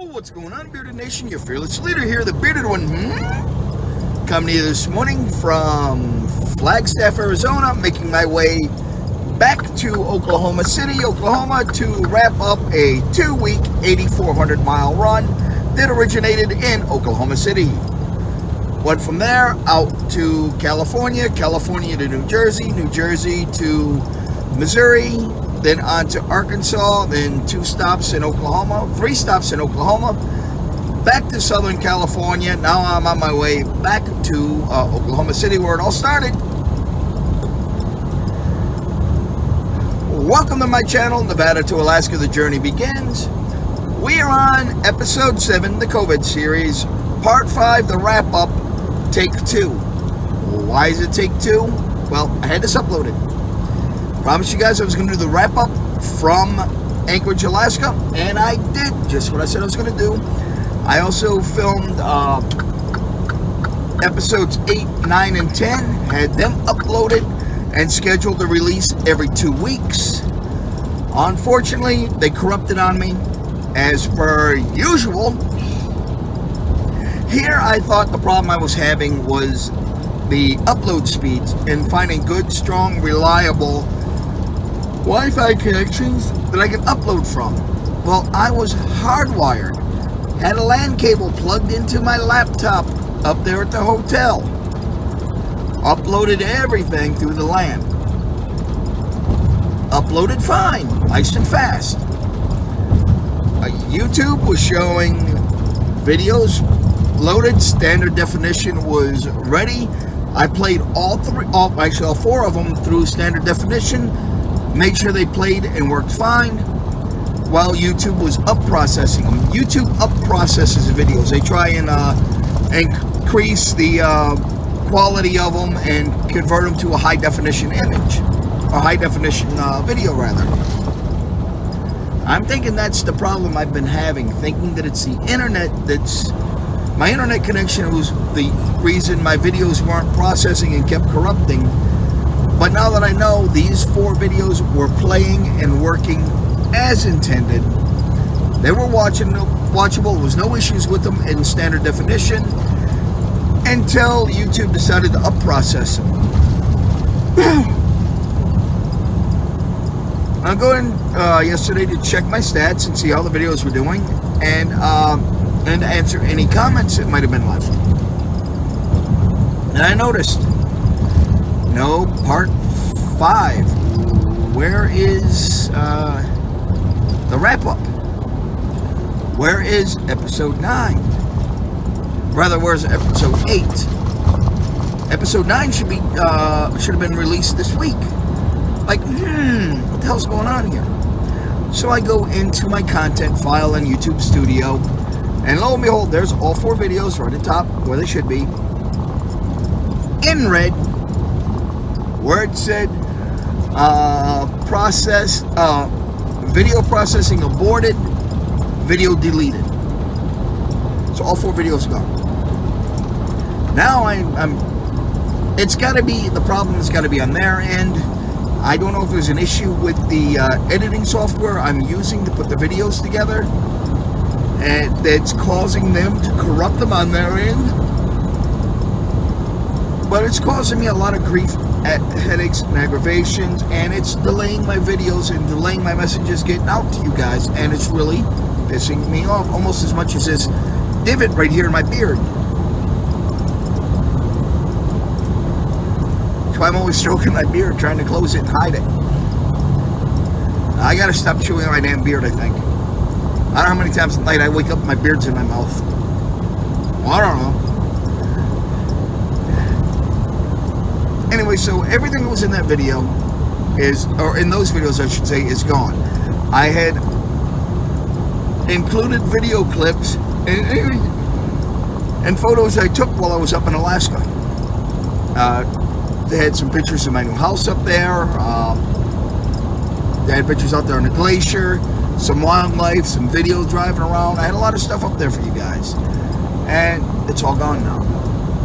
Oh, what's going on, Bearded Nation? Your fearless leader here, the bearded one. Coming to you this morning from Flagstaff, Arizona, making my way back to Oklahoma City, Oklahoma, to wrap up a 2-week, 8,400-mile run that originated in Oklahoma City. Went from there out to California, California to New Jersey, New Jersey to Missouri, then on to Arkansas, then 2 stops in Oklahoma, 3 stops in Oklahoma, back to Southern California. Now I'm on my way back to Oklahoma City, where it all started. Welcome to my channel, Nevada to Alaska, the journey begins. We are on episode 7, the COVID series, part 5, the wrap up, take 2. Why is it take 2? Well, I had this uploaded. Promised you guys I was going to do the wrap up from Anchorage, Alaska, and I did just what I said I was going to do. I also filmed episodes 8, 9, and 10, had them uploaded and scheduled to release every 2 weeks. Unfortunately, they corrupted on me as per usual. Here, I thought the problem I was having was the upload speeds and finding good, strong, reliable Wi-Fi connections that I can upload from. Well, I was hardwired. Had a LAN cable plugged into my laptop up there at the hotel. Uploaded everything through the LAN. Uploaded fine, nice and fast. YouTube was showing videos loaded, standard definition was ready. I played all 4 of them through standard definition. Made sure they played and worked fine while YouTube was up processing them. YouTube up processes the videos. They try and increase the quality of them and convert them to a high definition image, or high definition video rather. I'm thinking that's the problem I've been having, thinking that it's the internet that's, my internet connection was the reason my videos weren't processing and kept corrupting. But now that I know these 4 videos were playing and working as intended, they were watchable, there was no issues with them in standard definition until YouTube decided to up-process them. I'm going yesterday to check my stats and see how the videos were doing, and answer any comments that might have been left. And I noticed, no, part 5. Where is the wrap-up? Where is episode 9? Rather, where's episode 8? Episode 9 should have been released this week. Like, what the hell's going on here? So I go into my content file in YouTube Studio, and lo and behold, there's all 4 videos right at the top where they should be. In red, where it said video processing aborted, video deleted. So all 4 videos are gone. Now it's got to be, the problem has got to be on their end. I don't know if there's an issue with the editing software I'm using to put the videos together, and that's causing them to corrupt them on their end. But it's causing me a lot of grief, headaches and aggravations, and it's delaying my videos and delaying my messages getting out to you guys, and it's really pissing me off almost as much as this divot right here in my beard. That's why I'm always stroking my beard, trying to close it and hide it. I gotta stop chewing on my damn beard, I think. I don't know how many times at night I wake up and my beard's in my mouth. Well, I don't know. Anyway, so everything that was in that video is, or in those videos I should say, is gone. I had included video clips and photos I took while I was up in Alaska. They had some pictures of my new house up there. They had pictures out there on the glacier, some wildlife, some video driving around. I had a lot of stuff up there for you guys. And it's all gone now.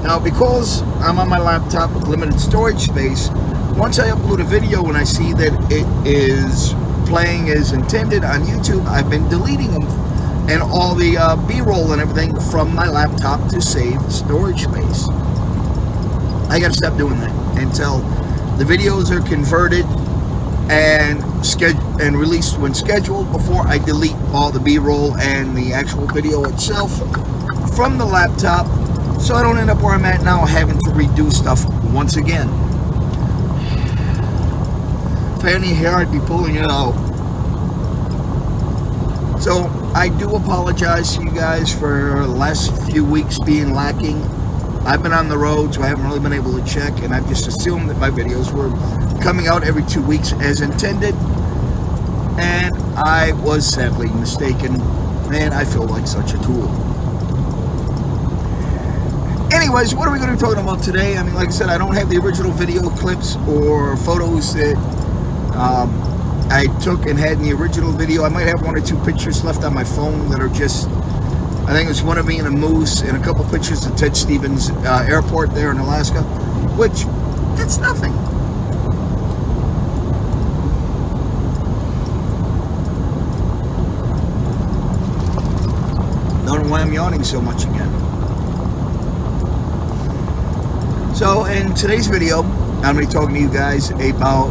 Now, because I'm on my laptop with limited storage space, once I upload a video and I see that it is playing as intended on YouTube, I've been deleting them and all the B-roll and everything from my laptop to save storage space. I gotta stop doing that until the videos are converted and released when scheduled, before I delete all the B-roll and the actual video itself from the laptop, so I don't end up where I'm at now, having to redo stuff once again. If I had any hair, I'd be pulling it out. So I do apologize to you guys for the last few weeks being lacking. I've been on the road, so I haven't really been able to check, and I've just assumed that my videos were coming out every 2 weeks as intended, and I was sadly mistaken, and I feel like such a tool. Anyways, what are we going to be talking about today? I mean, like I said, I don't have the original video clips or photos that I took and had in the original video. I might have 1 or 2 pictures left on my phone that are just, I think it was one of me and a moose and a couple pictures of Ted Stevens Airport there in Alaska, which, it's nothing. Don't know why I'm yawning so much again. So in today's video, I'm going to be talking to you guys about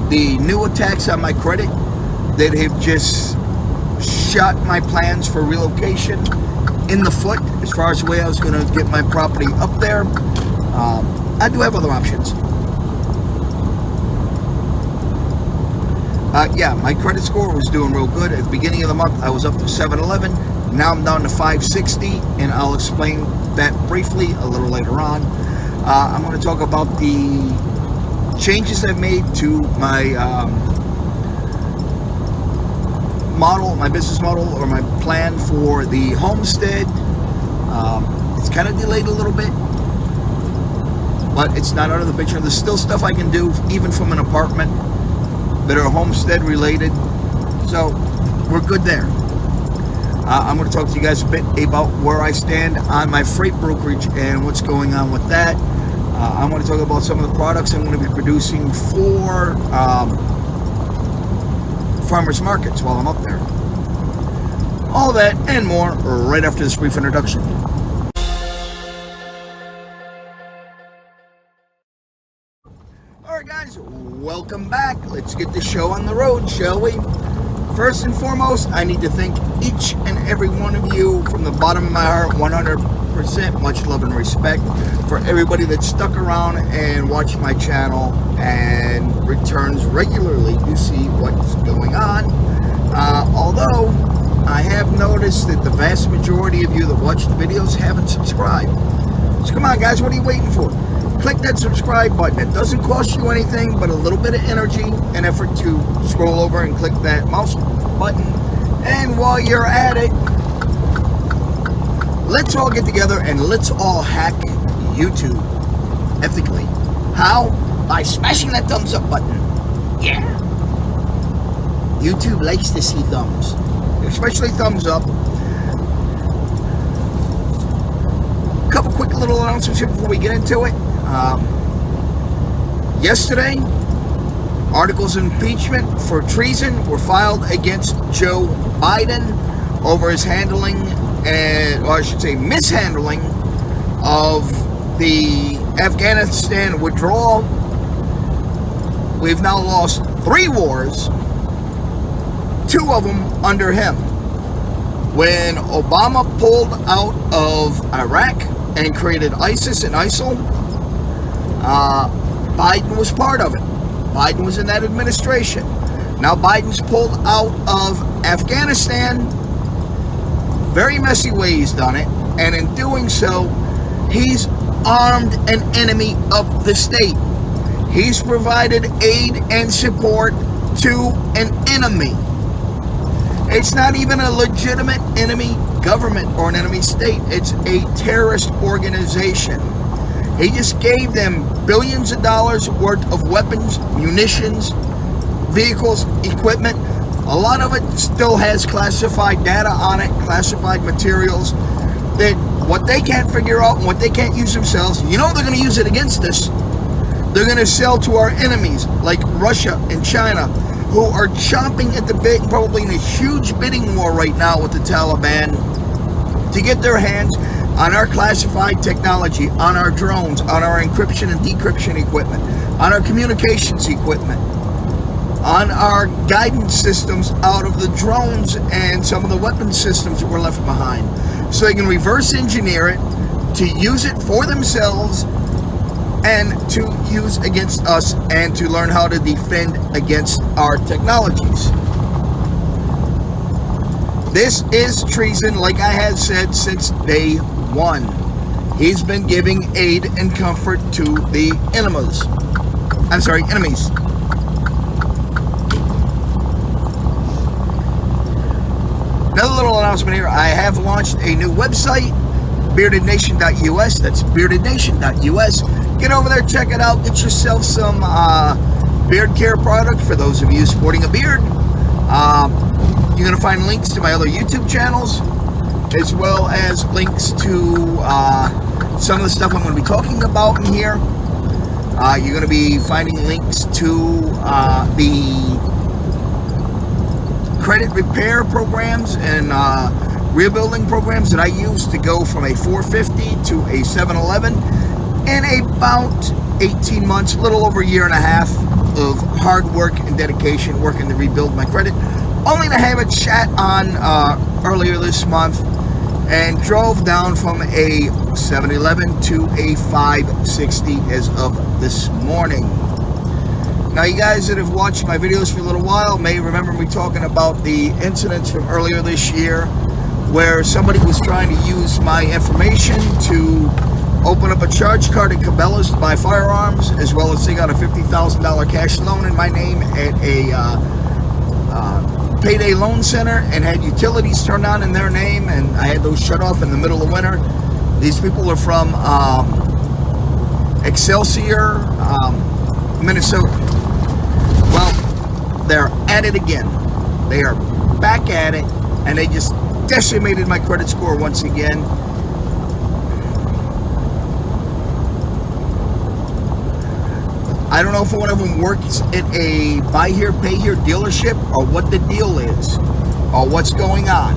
the new attacks on my credit that have just shot my plans for relocation in the foot as far as the way I was going to get my property up there. I do have other options. Yeah, my credit score was doing real good. At the beginning of the month, I was up to 711. Now I'm down to 560, and I'll explain that briefly a little later on. I'm going to talk about the changes I've made to my model, my business model, or my plan for the homestead. It's kind of delayed a little bit, but it's not out of the picture. There's still stuff I can do, even from an apartment, that are homestead related, so we're good there. I'm going to talk to you guys a bit about where I stand on my freight brokerage and what's going on with that. I want to talk about some of the products I'm going to be producing for farmers markets while I'm up there. All that and more right after this brief introduction. Alright guys, welcome back. Let's get the show on the road, shall we? First and foremost, I need to thank each and every one of you from the bottom of my heart, 100%, much love and respect for everybody that stuck around and watched my channel and returns regularly to see what's going on. Although, I have noticed that the vast majority of you that watch the videos haven't subscribed. So come on guys, what are you waiting for? Click that subscribe button. It doesn't cost you anything but a little bit of energy and effort to scroll over and click that mouse button. And while you're at it, let's all get together and let's all hack YouTube ethically. How? By smashing that thumbs up button. Yeah. YouTube likes to see thumbs, especially thumbs up. A couple quick little announcements here before we get into it. Yesterday, articles of impeachment for treason were filed against Joe Biden over his handling, or I should say mishandling, of the Afghanistan withdrawal. We've now lost 3 wars, 2 of them under him. When Obama pulled out of Iraq and created ISIS and ISIL, Biden was part of it. Biden was in that administration. Now Biden's pulled out of Afghanistan. Very messy way he's done it. And in doing so, he's armed an enemy of the state. He's provided aid and support to an enemy. It's not even a legitimate enemy government or an enemy state. It's a terrorist organization. He just gave them billions of dollars worth of weapons, munitions, vehicles, equipment. A lot of it still has classified data on it, classified materials, that what they can't figure out and what they can't use themselves, you know they're going to use it against us. They're going to sell to our enemies like Russia and China, who are chomping at the bit, probably in a huge bidding war right now with the Taliban, to get their hands on our classified technology, on our drones, on our encryption and decryption equipment, on our communications equipment, on our guidance systems out of the drones and some of the weapon systems that were left behind. So they can reverse engineer it to use it for themselves and to use against us, and to learn how to defend against our technologies. This is treason, like I had said since day one. He's been giving aid and comfort to the enemies. Another little announcement here. I have launched a new website, beardednation.us. That's beardednation.us. Get over there, check it out. Get yourself some beard care product for those of you sporting a beard. You're going to find links to my other YouTube channels, as well as links to some of the stuff I'm going to be talking about in here. You're going to be finding links to the credit repair programs and rebuilding programs that I use to go from a 450 to a 711 in about 18 months, a little over a year and a half of hard work and dedication working to rebuild my credit, only to have a chat on earlier this month, and drove down from a 711 to a 560 as of this morning. Now, you guys that have watched my videos for a little while may remember me talking about the incidents from earlier this year where somebody was trying to use my information to open up a charge card at Cabela's to buy firearms, as well as take out a $50,000 cash loan in my name at a payday loan center, and had utilities turned on in their name, and I had those shut off in the middle of winter. These people are from Excelsior, Minnesota. Well, they're at it again. They are back at it, and they just decimated my credit score once again. I don't know if one of them works at a buy here, pay here dealership, or what the deal is, or what's going on.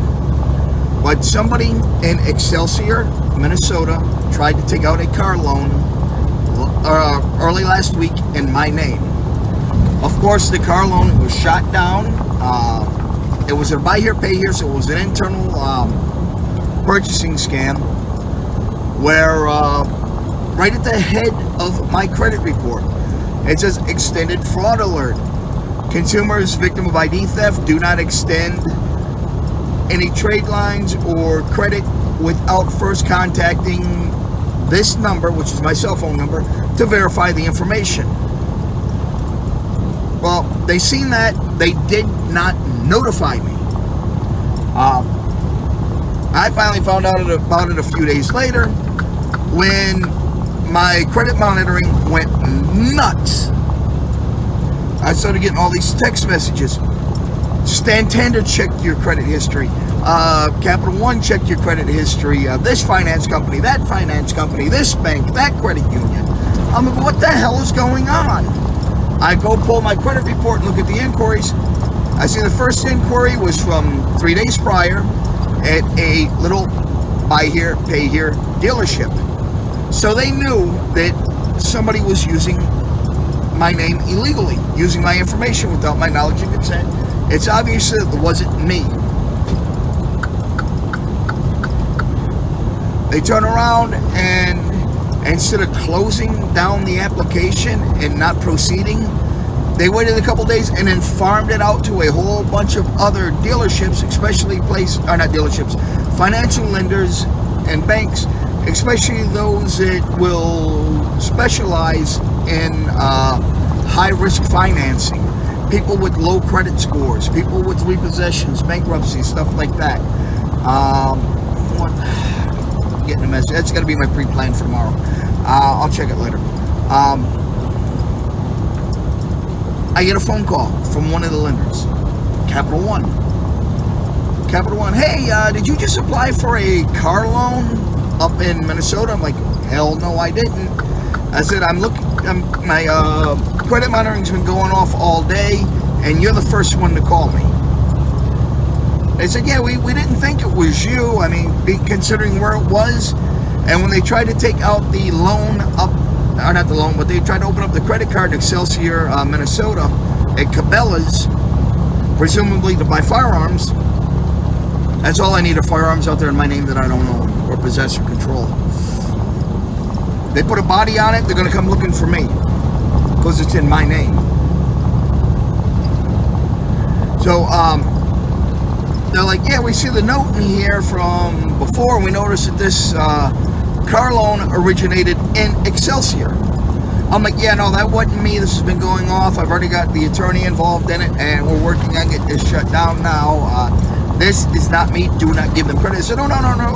But somebody in Excelsior, Minnesota, tried to take out a car loan early last week in my name. Of course, the car loan was shot down. It was a buy here, pay here, so it was an internal purchasing scam where right at the head of my credit report, it says extended fraud alert. Consumers victim of ID theft do not extend any trade lines or credit without first contacting this number, which is my cell phone number, to verify the information. Well, they seen that. They did not notify me. I finally found out about it a few days later when my credit monitoring went nuts. I started getting all these text messages. Santander checked your credit history. Capital One checked your credit history. This finance company, that finance company, this bank, that credit union. I'm like, what the hell is going on? I go pull my credit report and look at the inquiries. I see the first inquiry was from 3 days prior at a little buy here, pay here dealership. So they knew that somebody was using my name illegally, using my information without my knowledge and consent. It's obvious that it wasn't me. They turn around and instead of closing down the application and not proceeding, they waited a couple days and then farmed it out to a whole bunch of other dealerships, especially financial lenders and banks, especially those that will specialize in high-risk financing, people with low credit scores, people with repossessions, bankruptcy, stuff like that. Getting a message. That's going to be my pre-plan for tomorrow. I'll check it later. I get a phone call from one of the lenders, Capital One. Capital One, hey, did you just apply for a car loan up in Minnesota? I'm like, hell no, I didn't. I said, my credit monitoring's been going off all day, and you're the first one to call me. They said, yeah, we didn't think it was you. I mean, considering where it was. And when they tried to take out the loan up, or not the loan, but they tried to open up the credit card in Excelsior, Minnesota, at Cabela's, presumably to buy firearms. That's all I need are firearms out there in my name that I don't own or possess or control. They put a body on it, they're going to come looking for me because it's in my name. So, they're like, yeah, we see the note in here from before. We noticed that this car loan originated in Excelsior. I'm like, yeah, no, that wasn't me. This has been going off. I've already got the attorney involved in it, and we're working on getting this shut down now. This is not me. Do not give them credit. I said, no,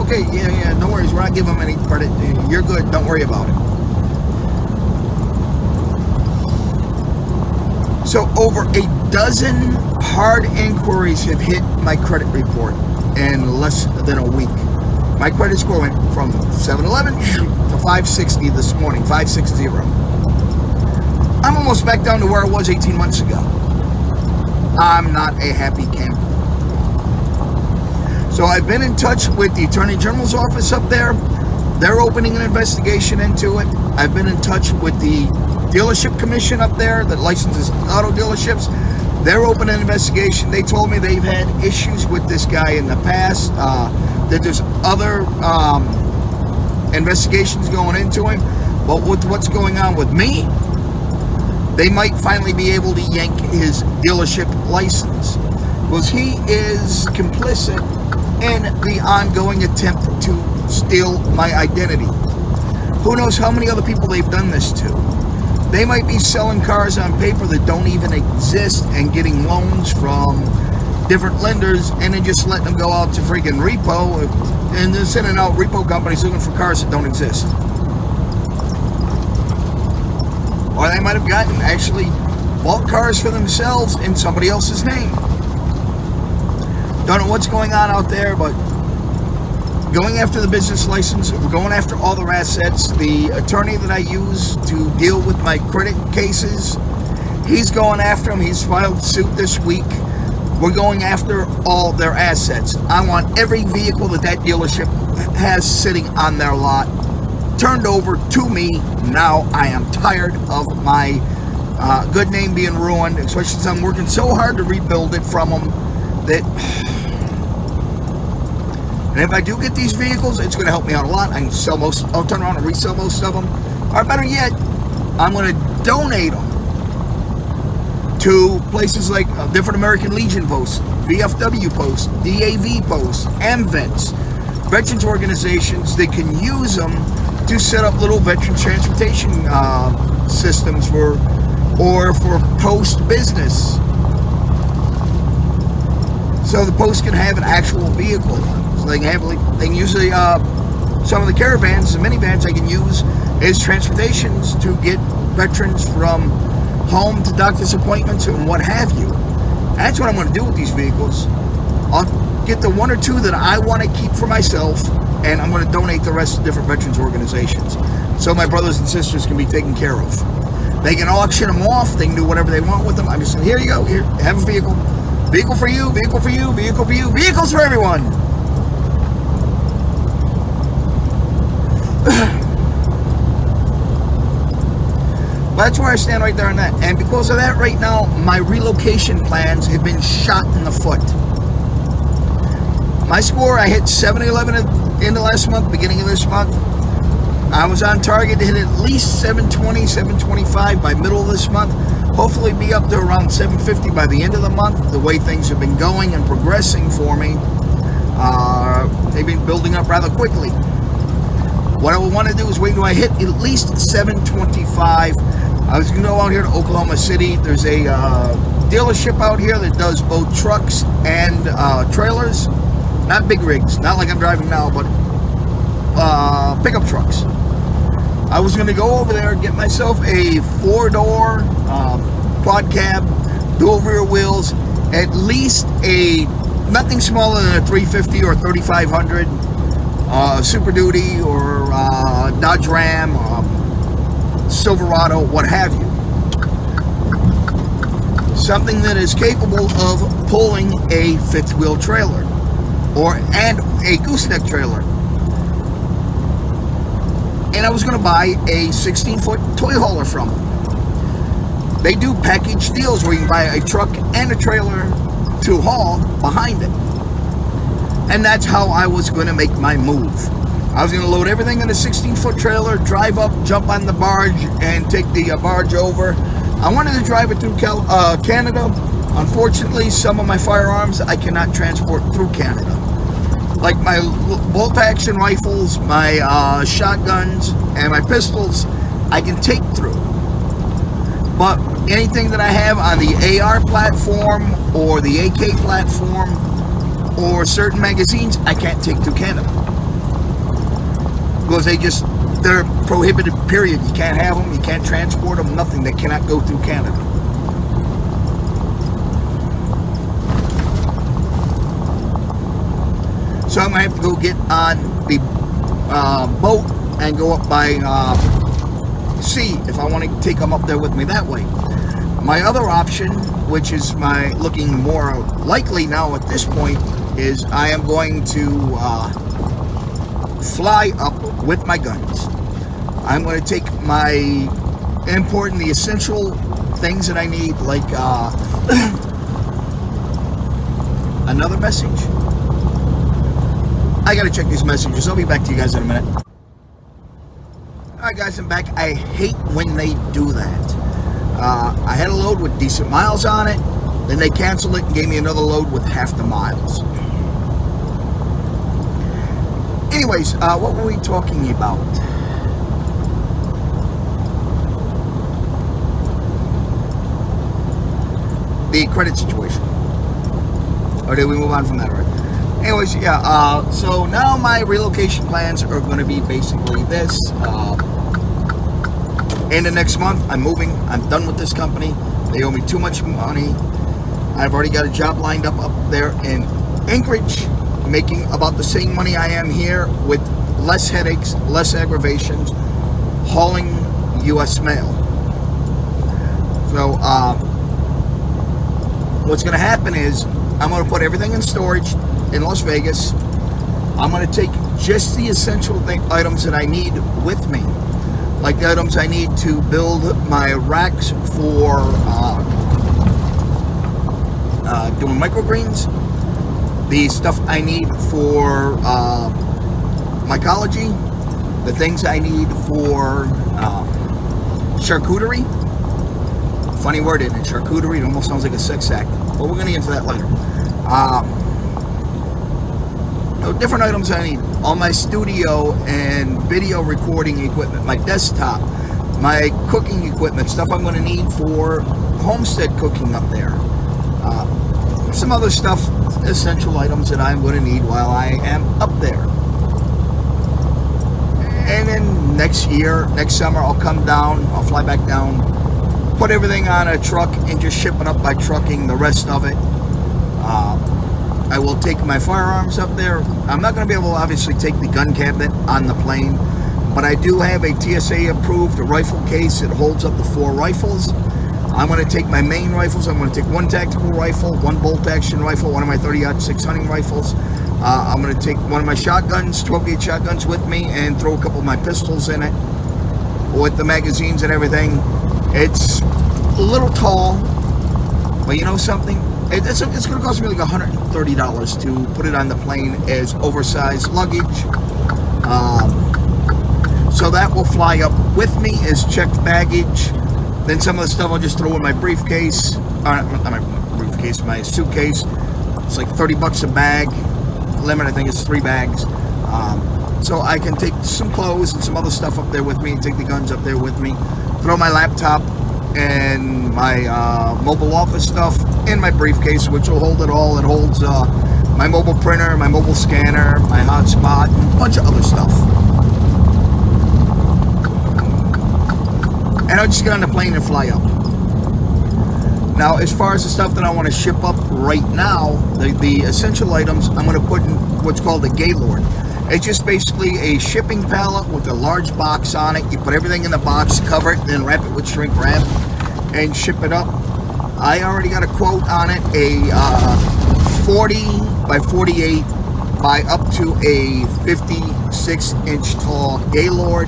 okay, yeah, no worries. We're not giving them any credit. You're good. Don't worry about it. So over a dozen hard inquiries have hit my credit report in less than a week. My credit score went from 711 to 560 this morning, 560. I'm almost back down to where I was 18 months ago. I'm not a happy camper. So I've been in touch with the Attorney General's office up there. They're opening an investigation into it. I've been in touch with the dealership commission up there that licenses auto dealerships. They're opening an investigation. They told me they've had issues with this guy in the past, that there's other investigations going into him. But with what's going on with me, they might finally be able to yank his dealership license, because he is complicit in the ongoing attempt to steal my identity. Who knows how many other people they've done this to? They might be selling cars on paper that don't even exist and getting loans from different lenders and then just letting them go out to freaking repo, and they're sending out repo companies looking for cars that don't exist. Or they might have gotten actually bought cars for themselves in somebody else's name. Don't know what's going on out there, but going after the business license, we're going after all their assets. The attorney that I use to deal with my credit cases, he's going after them. He's filed suit this week. We're going after all their assets. I want every vehicle that dealership has sitting on their lot turned over to me. Now I am tired of my good name being ruined, especially since I'm working so hard to rebuild it from them. And if I do get these vehicles, it's going to help me out a lot. I can sell most, I'll turn around and resell most of them. Or better yet, I'm going to donate them to places like different American Legion posts, VFW posts, DAV posts, AMVETS, veterans organizations. They can use them to set up little veteran transportation systems for post business. So the post can have an actual vehicle. So they can usually some of the caravans, the minivans they can use as transportations to get veterans from home to doctor's appointments and what have you. That's what I'm going to do with these vehicles. I'll get the one or two that I want to keep for myself, and I'm going to donate the rest to different veterans organizations so my brothers and sisters can be taken care of. They can auction them off. They can do whatever they want with them. I'm just saying, here you go. Here, have a vehicle. Vehicle for you, vehicle for you, vehicle for you. Vehicles for everyone. That's where I stand right there on that. And because of that right now, my relocation plans have been shot in the foot. My score, I hit 711 at the end of last month, beginning of this month. I was on target to hit at least 720, 725 by middle of this month. Hopefully be up to around 750 by the end of the month. The way things have been going and progressing for me, they've been building up rather quickly. What I would want to do is wait until I hit at least 725. I was going to go out here to Oklahoma City. There's a dealership out here that does both trucks and trailers. Not big rigs, not like I'm driving now, but pickup trucks. I was going to go over there and get myself a 4-door quad cab, dual rear wheels, at least nothing smaller than a 350 or 3500 Super Duty or Dodge Ram, Silverado, what have you. something that is capable of pulling a fifth wheel trailer and a gooseneck trailer. And I was going to buy a 16-foot toy hauler from them. They do package deals where you can buy a truck and a trailer to haul behind it. And that's how I was going to make my move. I was going to load everything in a 16-foot trailer, drive up, jump on the barge, and take the barge over. I wanted to drive it through Canada. Unfortunately, some of my firearms I cannot transport through Canada. Like my bolt-action rifles, my shotguns, and my pistols, I can take through. But anything that I have on the AR platform or the AK platform or certain magazines, I can't take to Canada. Because they're prohibited, period. You can't have them, you can't transport them, nothing. They cannot go through Canada. So I'm going to have to go get on the boat and go up by sea if I want to take them up there with me that way. My other option, which is looking more likely now at this point, is I am going to fly up with my guns. I'm going to take my important, the essential things that I need, like another message. I gotta check these messages. I'll be back to you guys in a minute. Alright guys, I'm back. I hate when they do that. I had a load with decent miles on it, then they canceled it and gave me another load with half the miles. Anyways, what were we talking about? The credit situation. Or did we move on from that already? Anyways, yeah, so now my relocation plans are going to be basically this. In the next month, I'm moving. I'm done with this company. They owe me too much money. I've already got a job lined up there in Anchorage, making about the same money I am here with less headaches, less aggravations, hauling U.S. mail. So, what's going to happen is I'm going to put everything in storage in Las Vegas. I'm going to take just the essential items that I need with me, like the items I need to build my racks for doing microgreens, the stuff I need for mycology, the things I need for charcuterie. Funny word, isn't it? Charcuterie. It almost sounds like a sex act, but we're going to get into that later. Different items I need. All my studio and video recording equipment, my desktop, my cooking equipment, stuff I'm going to need for homestead cooking up there. Some other stuff, essential items that I'm going to need while I am up there. And then next summer, I'll come down, I'll fly back down, put everything on a truck and just ship it up by trucking the rest of it. I will take my firearms up there. I'm not going to be able to obviously take the gun cabinet on the plane, but I do have a TSA approved rifle case that holds up to 4 rifles. I'm going to take my main rifles. I'm going to take 1 tactical rifle, 1 bolt action rifle, one of my 30-06 hunting rifles. I'm going to take one of my shotguns, 12-gauge shotguns with me, and throw a couple of my pistols in it with the magazines and everything. It's a little tall, but you know something? It's going to cost me like $130 to put it on the plane as oversized luggage. So that will fly up with me as checked baggage. Then some of the stuff I'll just throw in my briefcase. Not my briefcase, my suitcase. It's like $30 a bag. Limit, I think, is 3 bags. So I can take some clothes and some other stuff up there with me, and take the guns up there with me. Throw my laptop and my mobile office stuff in my briefcase, which will hold it all. It holds my mobile printer, my mobile scanner, my hotspot, and a bunch of other stuff. And I'll just get on the plane and fly up. Now, as far as the stuff that I want to ship up right now, the essential items, I'm going to put in what's called a Gaylord. It's just basically a shipping pallet with a large box on it. You put everything in the box, cover it, then wrap it with shrink wrap, and ship it up. I already got a quote on it, a 40 by 48 by up to a 56-inch tall Gaylord.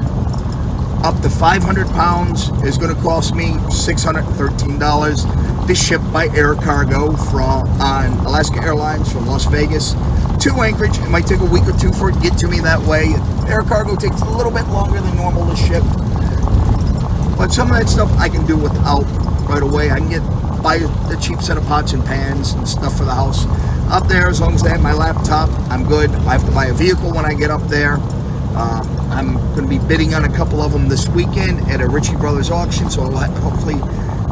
Up to 500 pounds is going to cost me $613. This shipped by air cargo on Alaska Airlines from Las Vegas to Anchorage. It might take a week or two for it to get to me that way. Air cargo takes a little bit longer than normal to ship. But some of that stuff I can do without right away. I can buy a cheap set of pots and pans and stuff for the house up there. As long as I have my laptop, I'm good. I have to buy a vehicle when I get up there. I'm going to be bidding on a couple of them this weekend at a Ritchie Brothers auction, so I'll hopefully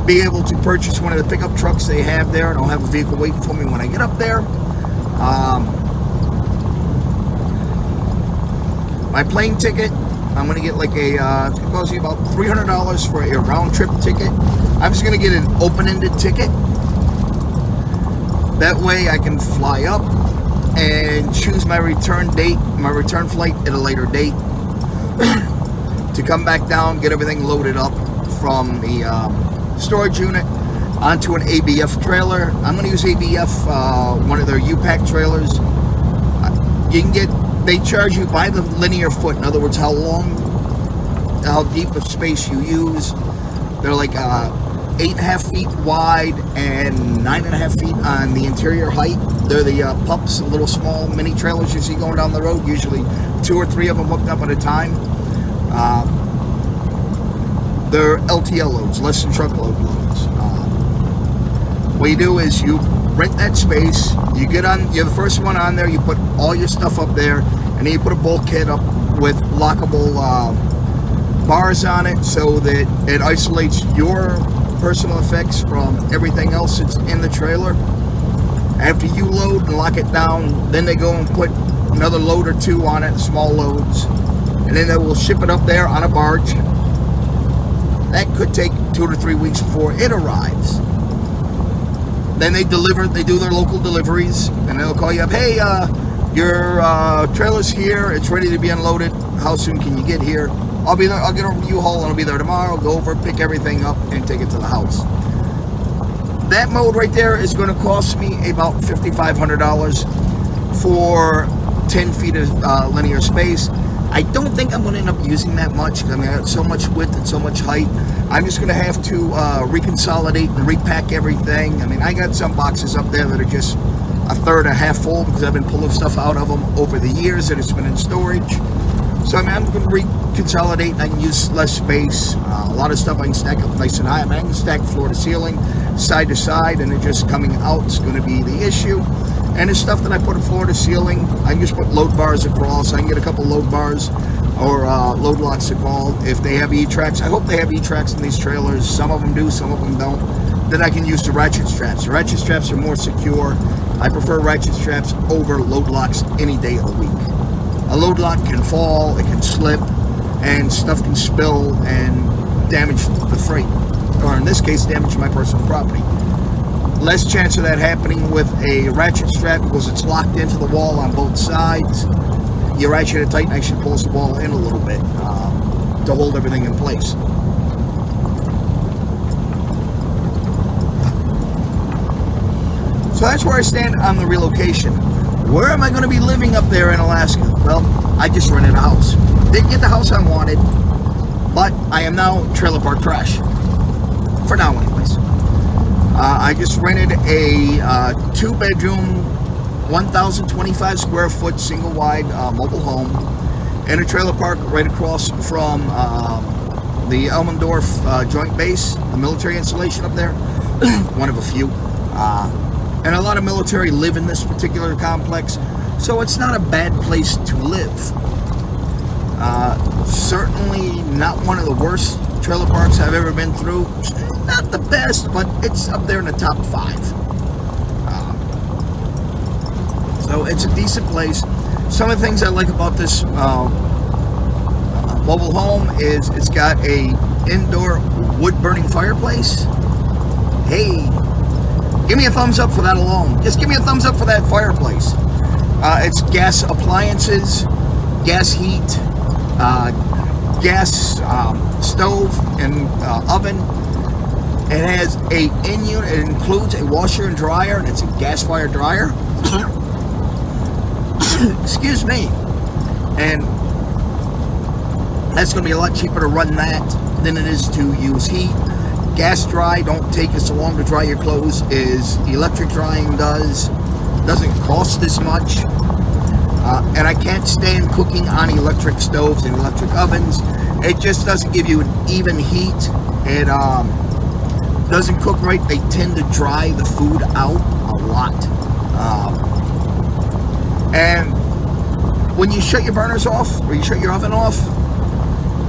be able to purchase one of the pickup trucks they have there, and I'll have a vehicle waiting for me when I get up there. My plane ticket, I'm going to get like it costs you about $300 for a round trip ticket. I'm just going to get an open-ended ticket. That way I can fly up and choose my return date, my return flight at a later date to come back down, get everything loaded up from the storage unit onto an ABF trailer. I'm going to use ABF, one of their U-Pack trailers. You can they charge you by the linear foot. In other words, how deep of space you use. They're like 8.5 feet wide and 9.5 feet on the interior height. They're the pups, the little small mini trailers you see going down the road, usually 2 or 3 of them hooked up at a time. They're LTL loads, less than truckload loads. What you do is you rent that space, you're the first one on there, you put all your stuff up there, and then you put a bulkhead up with lockable bars on it so that it isolates your personal effects from everything else that's in the trailer. After you load and lock it down, then they go and put another load or 2 on it, small loads, and then they will ship it up there on a barge. That could take 2 to 3 weeks before it arrives. Then they do their local deliveries, and they'll call you up, hey, your trailer's here, it's ready to be unloaded, how soon can you get here? I'll be there, I'll get a U-Haul and I'll be there tomorrow, go over, pick everything up, and take it to the house. That mode right there is going to cost me about $5,500 for 10 feet of linear space. I don't think I'm going to end up using that much, because I got so much width and so much height. I'm just going to have to reconsolidate and repack everything. I got some boxes up there that are just a third or half full because I've been pulling stuff out of them over the years that it's been in storage. So I'm going to reconsolidate and I can use less space. A lot of stuff I can stack up nice and high. I can stack floor to ceiling, side to side, and it just coming out is going to be the issue. And the stuff that I put floor to ceiling, I can just put load bars across. I can get a couple load bars or load locks to call if they have E-tracks. I hope they have E-tracks in these trailers. Some of them do, some of them don't. Then I can use the ratchet straps. The ratchet straps are more secure. I prefer ratchet straps over load locks any day of the week. A load lock can fall, it can slip, and stuff can spill and damage the freight. Or in this case, damage my personal property. Less chance of that happening with a ratchet strap because it's locked into the wall on both sides. You ratchet it tight and actually pulls the wall in a little bit to hold everything in place. So that's where I stand on the relocation. Where am I going to be living up there in Alaska? Well, I just rented a house. Didn't get the house I wanted, but I am now trailer park trash. For now, anyways. I just rented a 2-bedroom, 1,025 square foot single wide mobile home and a trailer park right across from the Elmendorf Joint Base, the military installation up there. One of a few. And a lot of military live in this particular complex, so it's not a bad place to live. Certainly not one of the worst trailer parks I've ever been through. Not the best, but it's up there in the top 5. So it's a decent place. Some of the things I like about this mobile home is it's got a indoor wood-burning fireplace. Hey, give me a thumbs up for that alone. Just give me a thumbs up for that fireplace. It's gas appliances, gas heat, gas stove and oven. It has a in-unit, it includes a washer and dryer, and it's a gas-fired dryer. Excuse me. And that's going to be a lot cheaper to run that than it is to use heat. Gas dry don't take as long to dry your clothes as electric drying does. Doesn't cost as much. And I can't stand cooking on electric stoves and electric ovens. It just doesn't give you an even heat. It doesn't cook right. They tend to dry the food out a lot. And when you shut your burners off, or you shut your oven off,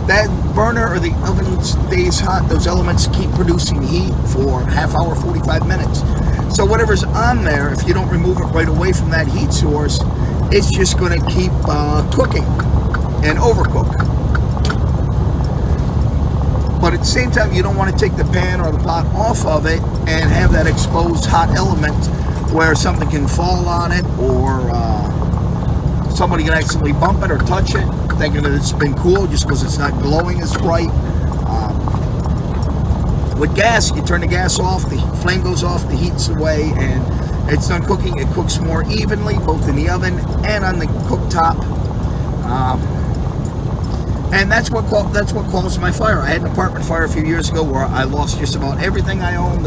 that burner or the oven stays hot. Those elements keep producing heat for half hour, 45 minutes. So whatever's on there, if you don't remove it right away from that heat source, it's just going to keep cooking and overcook. But at the same time, you don't want to take the pan or the pot off of it and have that exposed hot element where something can fall on it, or somebody can accidentally bump it or touch it, thinking that it's been cool just because it's not glowing as bright. With gas, you turn the gas off, the flame goes off, the heat's away, and it's done cooking. It cooks more evenly, both in the oven and on the cooktop. And that's what caused my fire. I had an apartment fire a few years ago where I lost just about everything I owned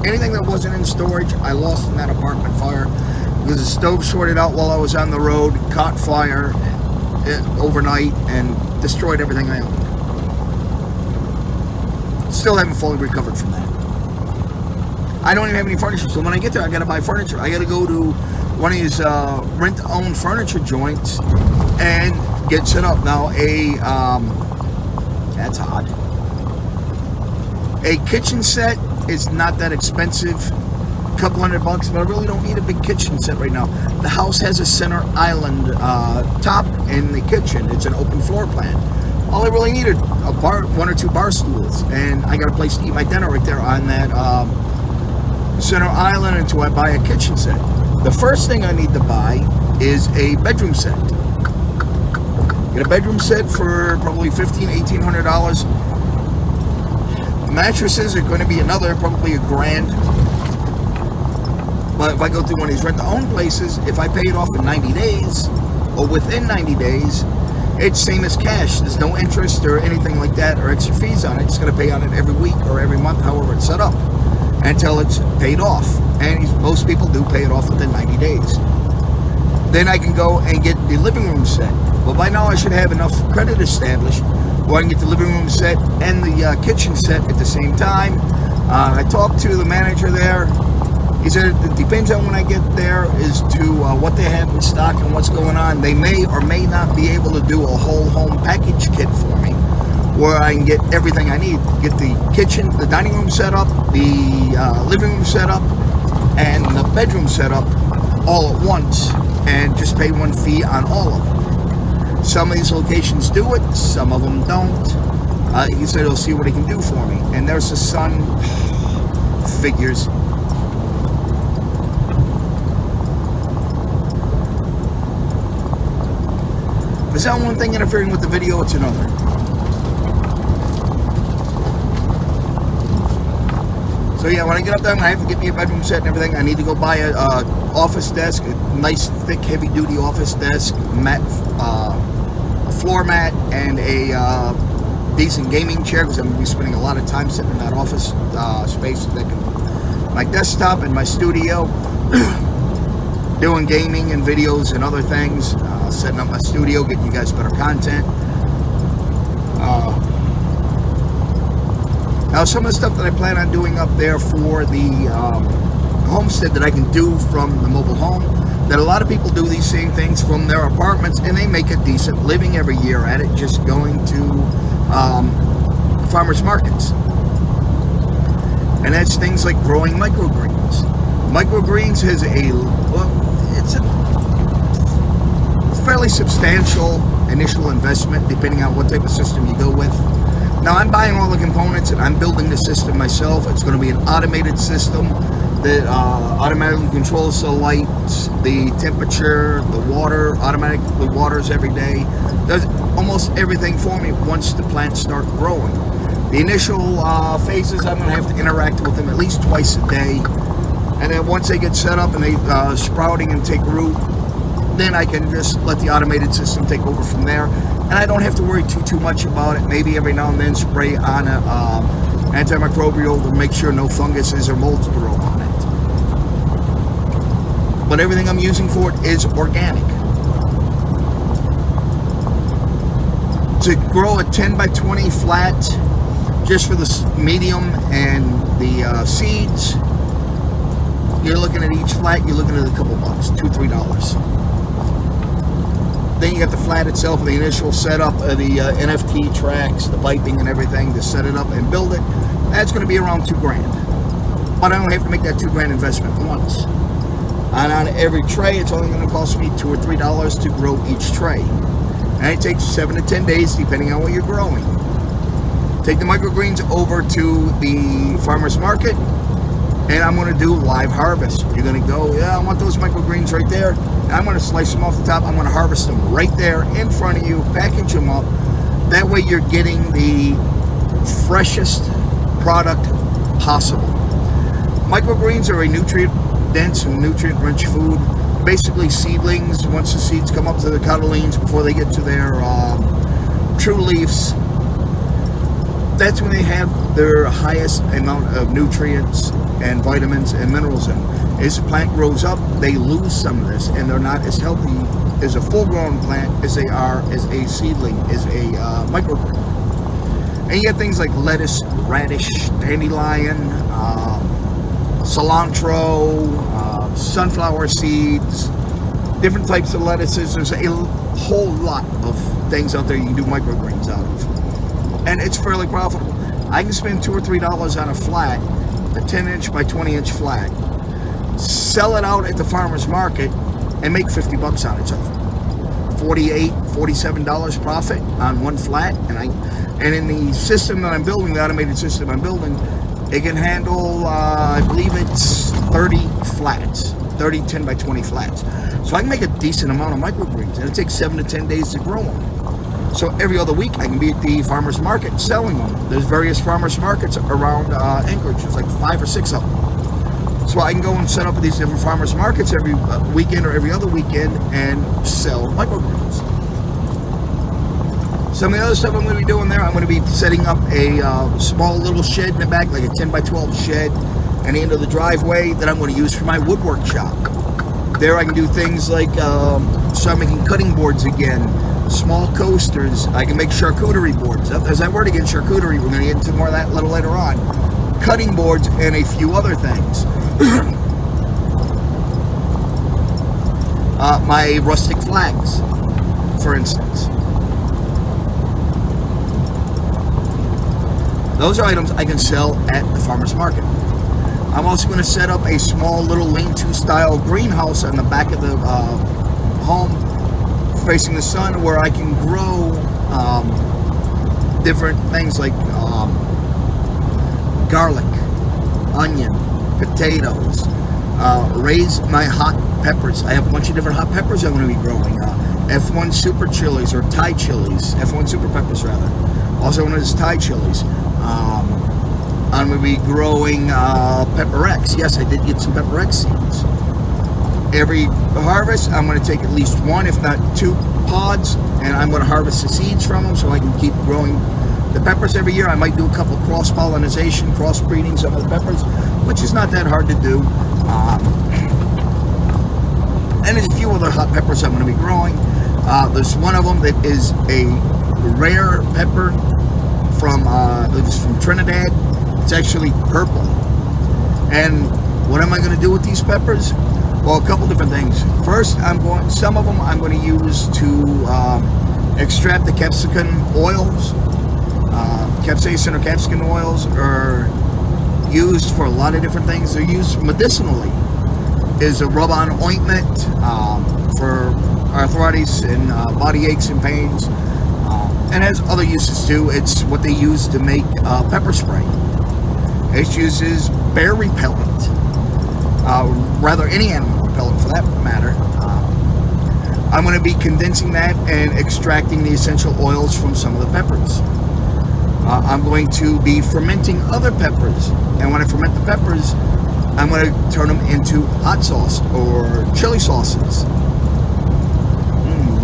anything that wasn't in storage, I lost in that apartment fire. Because the stove shorted out while I was on the road, caught fire overnight, and destroyed everything I owned. Still haven't fully recovered from that. I don't even have any furniture, so when I get there, I gotta buy furniture. I gotta go to one of these rent-to-own furniture joints and get set up. Now, that's odd. A kitchen set is not that expensive, a couple $100, but I really don't need a big kitchen set right now. The house has a center island top in the kitchen. It's an open floor plan. All I really needed, one or two bar stools, and I got a place to eat my dinner right there on that center island until I buy a kitchen set. The first thing I need to buy is a bedroom set. Get a bedroom set for probably $1,500, $1,800. Mattresses are going to be another, probably $1,000. But if I go through one of these rent-to-own places, if I pay it off in 90 days, or within 90 days, it's same as cash. There's no interest or anything like that, or extra fees on it. It's going to pay on it every week or every month, however it's set up, until it's paid off. And most people do pay it off within 90 days. Then I can go and get the living room set. Well, by now I should have enough credit established where I can get the living room set and the kitchen set at the same time. I talked to the manager there. He said it depends on when I get there as to what they have in stock and what's going on. They may or may not be able to do a whole home package kit for me, where I can get everything I need. Get the kitchen, the dining room set up, the living room set up, and the bedroom set up all at once, and just pay one fee on all of them. Some of these locations do it, some of them don't. He said he'll see what he can do for me. And there's the sun figures. If it's not one thing interfering with the video, it's another. So yeah, when I get up there, I have to get me a bedroom set and everything. I need to go buy a office desk, a nice, thick, heavy-duty office desk, a floor mat, and a decent gaming chair, because I'm going to be spending a lot of time sitting in that office space. My desktop and my studio, doing gaming and videos and other things, setting up my studio, getting you guys better content. Now, some of the stuff that I plan on doing up there for the homestead that I can do from the mobile home, that a lot of people do these same things from their apartments, and they make a decent living every year at it, just going to farmers markets. And that's things like growing microgreens. Microgreens has it's a fairly substantial initial investment, depending on what type of system you go with. Now, I'm buying all the components and I'm building the system myself. It's going to be an automated system that automatically controls the lights, the temperature, the water, automatically waters every day. Does almost everything for me once the plants start growing. The initial phases, I'm going to have to interact with them at least twice a day. And then once they get set up and they sprouting and take root, then I can just let the automated system take over from there. And I don't have to worry too much about it. Maybe every now and then spray on an antimicrobial to make sure no funguses or molds grow on it. But everything I'm using for it is organic. To grow a 10 by 20 flat, just for the medium and the seeds, you're looking at each flat, you're looking at a couple bucks, $2-3. Then you got the flat itself, the initial setup of the NFT tracks, the piping and everything to set it up and build it. That's going to be around $2,000. But I don't have to make that $2,000 investment once. And on every tray, it's only going to cost me $2 or $3 to grow each tray. And it takes 7 to 10 days, depending on what you're growing. Take the microgreens over to the farmer's market, and I'm going to do live harvest. You're going to go, yeah, I want those microgreens right there. And I'm going to slice them off the top. I'm going to harvest them right there in front of you, package them up. That way you're getting the freshest product possible. Microgreens are a nutrient-dense and nutrient-rich food. Basically seedlings, once the seeds come up to the cotyledons before they get to their true leaves, that's when they have their highest amount of nutrients and vitamins and minerals in them. As the plant grows up, they lose some of this, and they're not as healthy as a full-grown plant as they are as a seedling, as a microgreen. And you get things like lettuce, radish, dandelion, cilantro, sunflower seeds, different types of lettuces. There's a whole lot of things out there you can do microgreens out of. And it's fairly profitable. I can spend $2 or $3 on a flat, a 10-inch by 20-inch flat, sell it out at the farmer's market, and make 50 bucks on it. So $48, $47 profit on one flat. And in the system that I'm building, the automated system I'm building, it can handle, I believe it's 30 flats, 30 10 by 20 flats. So I can make a decent amount of microgreens, and it takes 7 to 10 days to grow them. So every other week I can be at the farmer's market selling them. There's various farmer's markets around Anchorage. There's like 5 or 6 of them. So I can go and set up at these different farmer's markets every weekend or every other weekend and sell microgreens. Some of the other stuff I'm going to be doing there, I'm going to be setting up a small little shed in the back, like a 10 by 12 shed, at the end of the driveway that I'm going to use for my woodwork shop. There I can do things like start making cutting boards again, small coasters. I can make charcuterie boards. As that word again, charcuterie, we're going to get into more of that a little later on. Cutting boards and a few other things. My rustic flags, for instance. Those are items I can sell at the farmer's market. I'm also going to set up a small little lean-to style greenhouse on the back of the home facing the sun, where I can grow different things like garlic, onion, potatoes, raise my hot peppers. I have a bunch of different hot peppers I'm going to be growing. F1 super chilies, or Thai chilies, F1 super peppers rather, also known as Thai chilies. I'm going to be growing Pepper X. Yes, I did get some Pepper X seeds. Every harvest, I'm going to take at least 1, if not 2 pods, and I'm going to harvest the seeds from them so I can keep growing the peppers every year. I might do a couple of cross-pollination, cross-breeding some of the peppers, which is not that hard to do. And there's a few other hot peppers I'm going to be growing. There's one of them that is a rare pepper from, I believe it's from Trinidad. It's actually purple. And what am I going to do with these peppers? Well, a couple different things. First, some of them I'm going to use to extract the capsicum oils. Capsaicin or capsicum oils are used for a lot of different things. They're used medicinally. Is a rub-on ointment for arthritis and body aches and pains. And has other uses too. It's what they use to make pepper spray. It uses bear repellent. Rather, any animal repellent for that matter. I'm going to be condensing that and extracting the essential oils from some of the peppers. I'm going to be fermenting other peppers. And when I ferment the peppers, I'm going to turn them into hot sauce or chili sauces.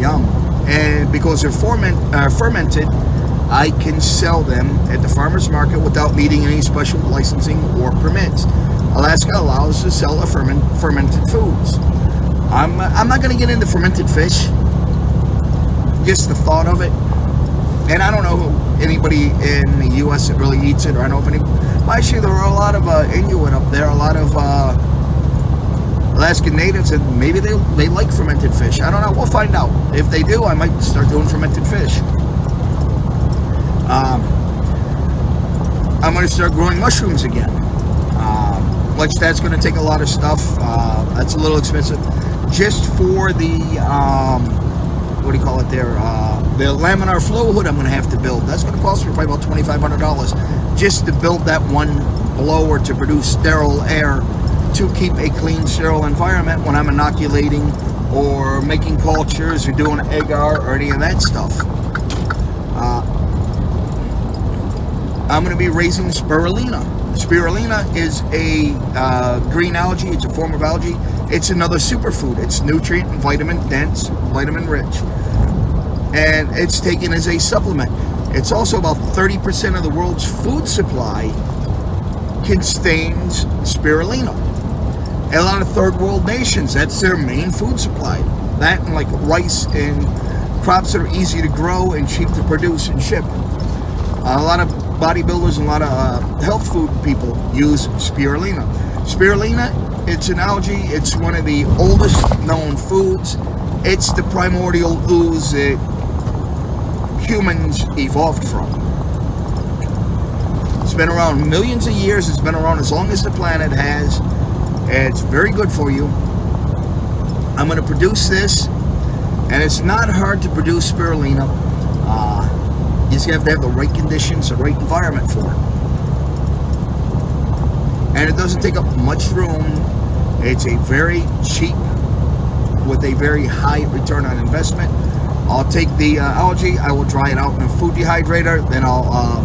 Yum. And because they're fermented, I can sell them at the farmer's market without needing any special licensing or permits. Alaska allows to sell fermented foods. I'm not going to get into fermented fish. Just the thought of it. And I don't know anybody in the U.S. that really eats it, or I know of any. Actually, there are a lot of Inuit up there, a lot of Alaskan natives, and maybe they like fermented fish. I don't know. We'll find out. If they do, I might start doing fermented fish. I'm going to start growing mushrooms again. Which that's going to take a lot of stuff. That's a little expensive. Just for the, what do you call it there? The laminar flow hood I'm going to have to build. That's going to cost me probably about $2,500 just to build that one blower to produce sterile air to keep a clean, sterile environment when I'm inoculating or making cultures or doing agar or any of that stuff. I'm going to be raising spirulina. Spirulina is a green algae. It's a form of algae. It's another superfood. It's nutrient and vitamin dense, vitamin rich. And it's taken as a supplement. It's also about 30% of the world's food supply contains spirulina. And a lot of third world nations, that's their main food supply. That and like rice and crops that are easy to grow and cheap to produce and ship. A lot of bodybuilders and a lot of health food people use spirulina. Spirulina, it's an algae. It's one of the oldest known foods. It's the primordial ooze that humans evolved from. It's been around millions of years. It's been around as long as the planet has. It's very good for you. I'm going to produce this, and it's not hard to produce spirulina. You just have to have the right conditions, the right environment for it. And it doesn't take up much room. It's a very cheap, with a very high return on investment. I'll take the algae, I will dry it out in a food dehydrator, then I'll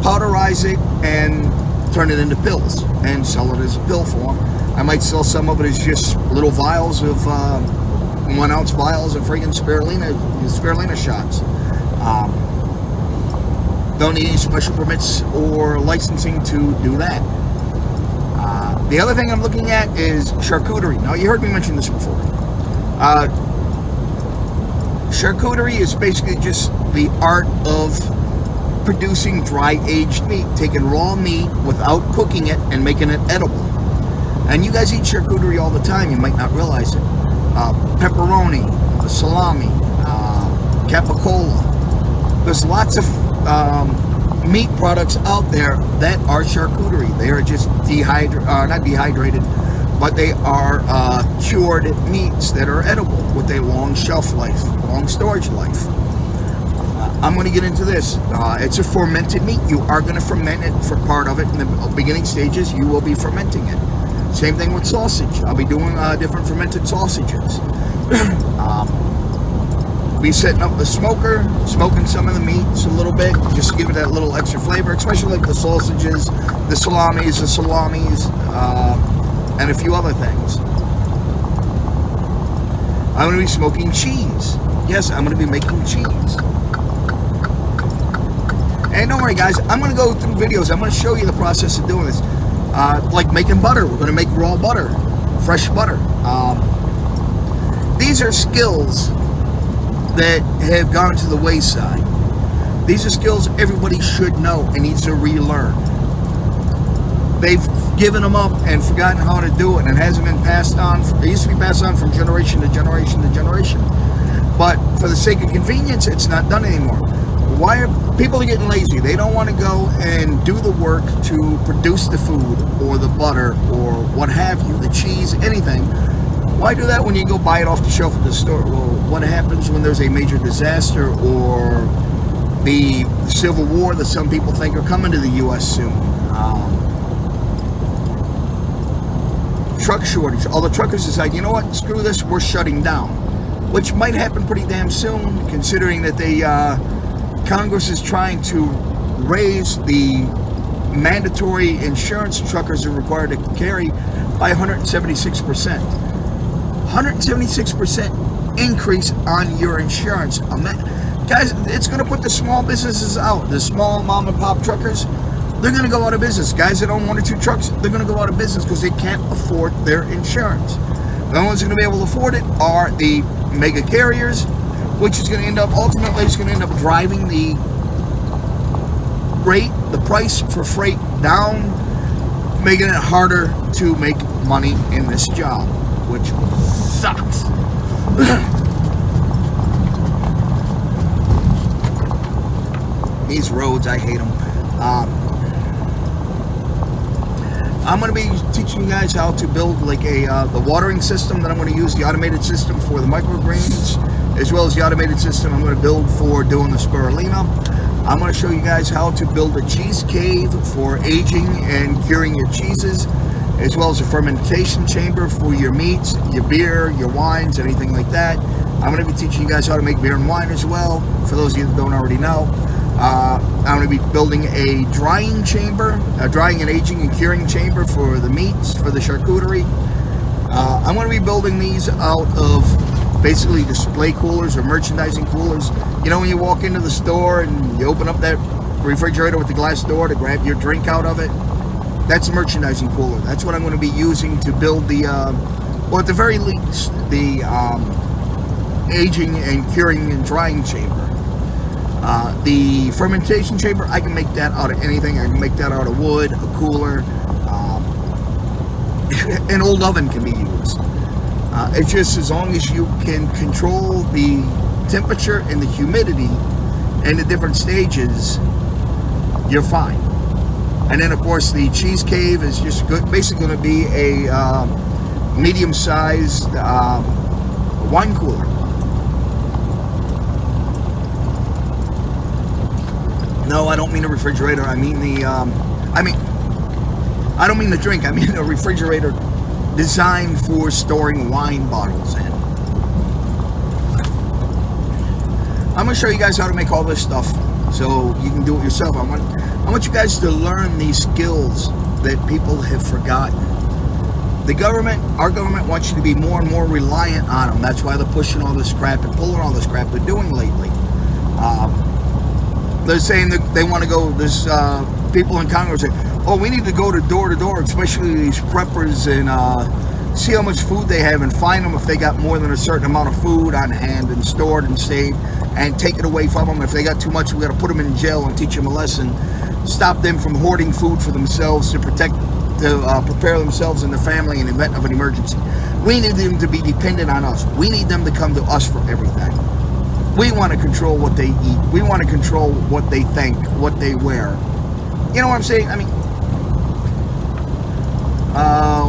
powderize it and turn it into pills and sell it as a pill form. I might sell some of it as just little vials of 1 ounce vials of friggin' spirulina shots. Don't need any special permits or licensing to do that. The other thing I'm looking at is charcuterie. Now, you heard me mention this before. Charcuterie is basically just the art of producing dry aged meat, taking raw meat without cooking it and making it edible. And you guys eat charcuterie all the time, you might not realize it. Pepperoni, salami, capicola. There's lots of meat products out there that are charcuterie. They are just not dehydrated, but they are cured meats that are edible with a long shelf life, long storage life. I'm going to get into this. It's a fermented meat. You are going to ferment it for part of it. In the beginning stages, you will be fermenting it. Same thing with sausage. I'll be doing different fermented sausages. Be setting up the smoker, smoking some of the meats a little bit, just to give it that little extra flavor, especially like the sausages, the salamis, and a few other things. I'm going to be smoking cheese. Yes, I'm going to be making cheese. And don't worry, guys, I'm going to go through videos. I'm going to show you the process of doing this. Like making butter. We're going to make raw butter, fresh butter. These are skills that have gone to the wayside. These are skills everybody should know and needs to relearn. They've given them up and forgotten how to do it, and it hasn't been passed on. It used to be passed on from generation to generation to generation. But for the sake of convenience, it's not done anymore. Why are people getting lazy? They don't want to go and do the work to produce the food or the butter or what have you, the cheese, anything. Why do that when you go buy it off the shelf at the store? Well, what happens when there's a major disaster or the civil war that some people think are coming to the U.S. soon? Truck shortage. All the truckers decide, you know what, screw this, we're shutting down. Which might happen pretty damn soon, considering that Congress is trying to raise the mandatory insurance truckers are required to carry by 176%. 176% increase on your insurance. Guys, it's going to put the small businesses out. The small mom and pop truckers, they're going to go out of business. Guys that own 1 or 2 trucks, they're going to go out of business because they can't afford their insurance. The only ones going to be able to afford it are the mega carriers, which is going to end up, ultimately, it's going to end up driving the rate, the price for freight down, making it harder to make money in this job, which sucks. These roads, I hate them. I'm going to be teaching you guys how to build like the watering system that I'm going to use, the automated system for the microgreens, as well as the automated system I'm going to build for doing the spirulina. I'm going to show you guys how to build a cheese cave for aging and curing your cheeses, as well as a fermentation chamber for your meats, your beer, your wines, anything like that. I'm going to be teaching you guys how to make beer and wine as well, for those of you that don't already know. I'm going to be building a drying chamber, a drying and aging and curing chamber for the meats, for the charcuterie. I'm going to be building these out of basically display coolers or merchandising coolers. You know when you walk into the store and you open up that refrigerator with the glass door to grab your drink out of it? That's a merchandising cooler. That's what I'm going to be using to build the, well, at the very least, the aging and curing and drying chamber. The fermentation chamber, I can make that out of anything. I can make that out of wood, a cooler, an old oven can be used. It's just as long as you can control the temperature and the humidity and the different stages, you're fine. And then of course the cheese cave is just good, basically going to be a medium-sized wine cooler. No, I don't mean a refrigerator. I mean the, I don't mean the drink. I mean a refrigerator designed for storing wine bottles in. I'm going to show you guys how to make all this stuff so you can do it yourself. I want you guys to learn these skills that people have forgotten. The government, our government wants you to be more and more reliant on them. That's why they're pushing all this crap and pulling all this crap they're doing lately. They're saying that they want to go, there's people in Congress say, oh, we need to go to door, especially these preppers, and see how much food they have and find them if they got more than a certain amount of food on hand and stored and saved, and take it away from them. If they got too much, we got to put them in jail and teach them a lesson. Stop them from hoarding food for themselves to prepare themselves and their family in the event of an emergency. We need them to be dependent on us. We need them to come to us for everything. We want to control what they eat. We want to control what they think, what they wear. You know what I'm saying? I mean,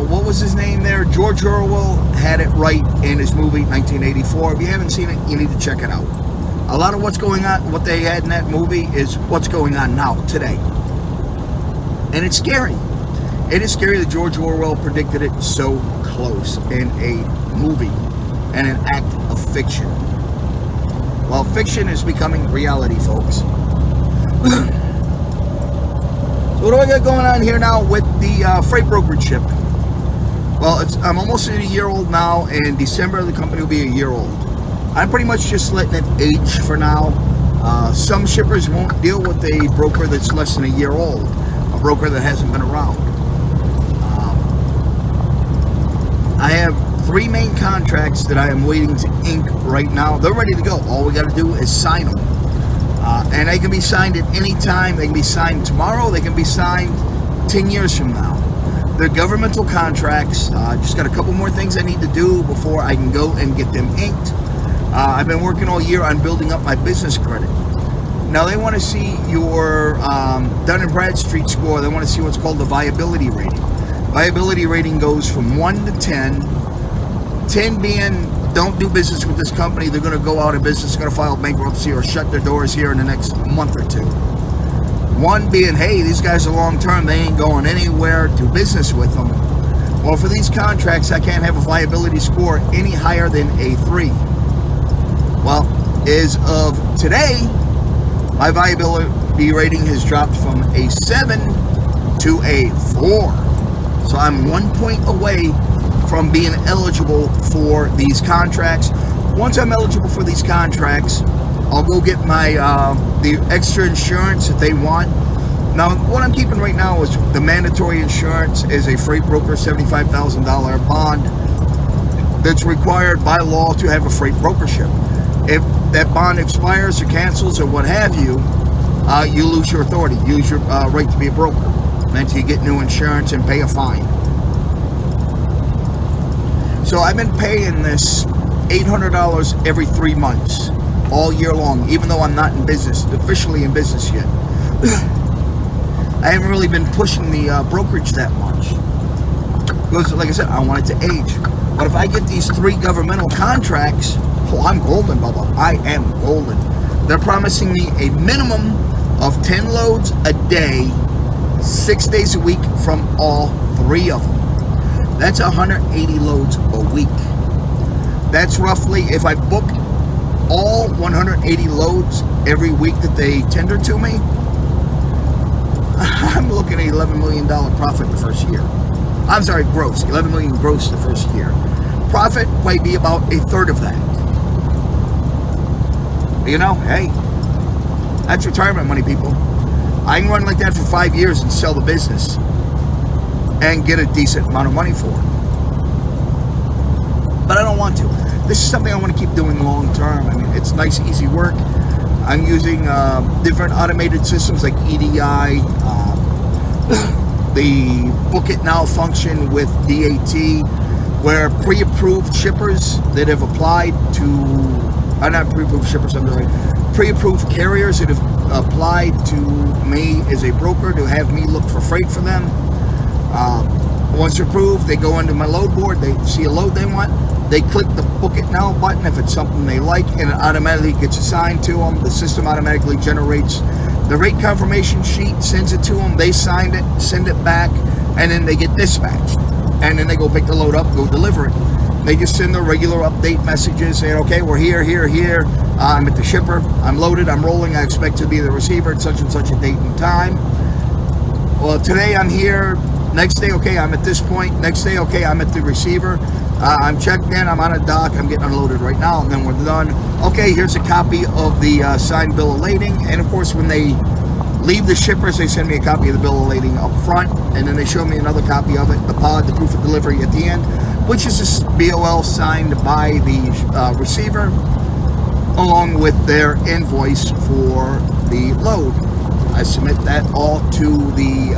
what was his name there? George Orwell had it right in his movie 1984. If you haven't seen it, you need to check it out. A lot of what's going on, what they had in that movie is what's going on now, today. And it's scary. It is scary that George Orwell predicted it so close in a movie and an act of fiction. Well, fiction is becoming reality, folks. So what do I got going on here now with the Freight Brokerage ship? Well, I'm almost a year old now. In December, the company will be a year old. I'm pretty much just letting it age for now. Some shippers won't deal with a broker that's less than a year old, a broker that hasn't been around. I have 3 main contracts that I am waiting to ink right now. They're ready to go. All we got to do is sign them. And they can be signed at any time. They can be signed tomorrow. They can be signed 10 years from now. They're governmental contracts. Just got a couple more things I need to do before I can go and get them inked. I've been working all year on building up my business credit. Now they want to see your Dun & Bradstreet score. They want to see what's called the Viability Rating. Viability Rating goes from 1 to 10. 10 being, don't do business with this company. They're going to go out of business, going to file bankruptcy or shut their doors here in the next month or 2. 1 being, hey, these guys are long-term. They ain't going anywhere. Do business with them. Well, for these contracts, I can't have a viability score any higher than a 3. Well, as of today, my viability rating has dropped from a 7 to a 4. So I'm 1 point away from being eligible for these contracts. Once I'm eligible for these contracts, I'll go get my the extra insurance that they want. Now, what I'm keeping right now is the mandatory insurance is a freight broker $75,000 bond that's required by law to have a freight brokership. If that bond expires or cancels or what have you, you lose your authority, use your right to be a broker. Meant you get new insurance and pay a fine. So I've been paying this $800 every 3 months, all year long, even though I'm not in business, officially in business yet. I haven't really been pushing the brokerage that much. Because, like I said, I want it to age. But if I get these 3 governmental contracts, oh, I'm golden, Bubba. I am golden. They're promising me a minimum of 10 loads a day, 6 days a week from all 3 of them. That's 180 loads a week. That's roughly, if I book all 180 loads every week that they tender to me, I'm looking at $11 million profit the first year. I'm sorry, gross. 11 million gross the first year. Profit might be about a third of that. You know, hey, that's retirement money, people. I can run like that for 5 years and sell the business and get a decent amount of money for it. But I don't want to. This is something I want to keep doing long term. I mean, it's nice, easy work. I'm using different automated systems like EDI, the Book It Now function with DAT, where pre-approved shippers that have applied to, not pre-approved shippers, I'm sorry, pre-approved carriers that have applied to me as a broker to have me look for freight for them. Once approved, they go into my load board, they see a load they want, they click the Book It Now button if it's something they like, and it automatically gets assigned to them. The system automatically generates the rate confirmation sheet, sends it to them, they sign it, send it back, and then they get dispatched. And then they go pick the load up, go deliver it. They just send the regular update messages saying, okay, we're here. I'm at the shipper, I'm loaded, I'm rolling, I expect to be the receiver at such and such a date and time. Well, today I'm here. Next day, okay, I'm at this point. Next day, okay, I'm at the receiver. I'm checked in, I'm on a dock, I'm getting unloaded right now, and then we're done. Okay, here's a copy of the signed bill of lading. And of course, when they leave the shippers, they send me a copy of the bill of lading up front, and then they show me another copy of it, the pod, the proof of delivery at the end, which is a BOL signed by the receiver, along with their invoice for the load. I submit that all to the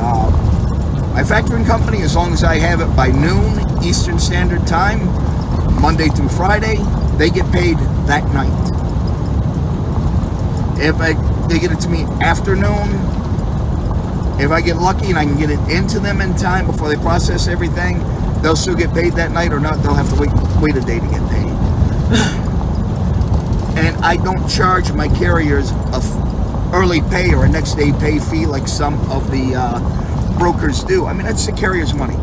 my factoring company as long as I have it by noon Eastern Standard Time, Monday through Friday. They get paid that night. If they get it to me afternoon, if I get lucky and I can get it into them in time before they process everything, they'll still get paid that night, or not, they'll have to wait a day to get paid. And I don't charge my carriers a early pay or a next day pay fee like some of the brokers do. I mean, that's the carrier's money.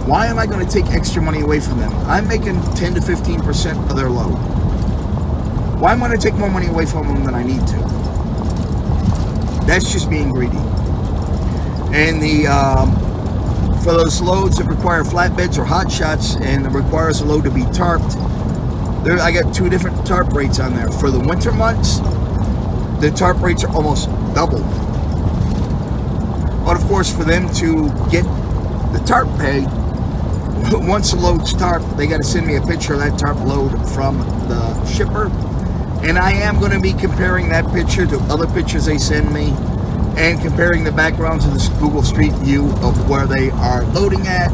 Why am I going to take extra money away from them? I'm making 10 to 15% of their load. Why am I going to take more money away from them than I need to? That's just being greedy. And the for those loads that require flatbeds or hot shots and it requires a load to be tarped, I got 2 different tarp rates on there. For the winter months, the tarp rates are almost doubled. But of course, for them to get the tarp pay, once the load's tarped, they got to send me a picture of that tarp load from the shipper. And I am going to be comparing that picture to other pictures they send me, and comparing the backgrounds of this Google Street View of where they are loading at,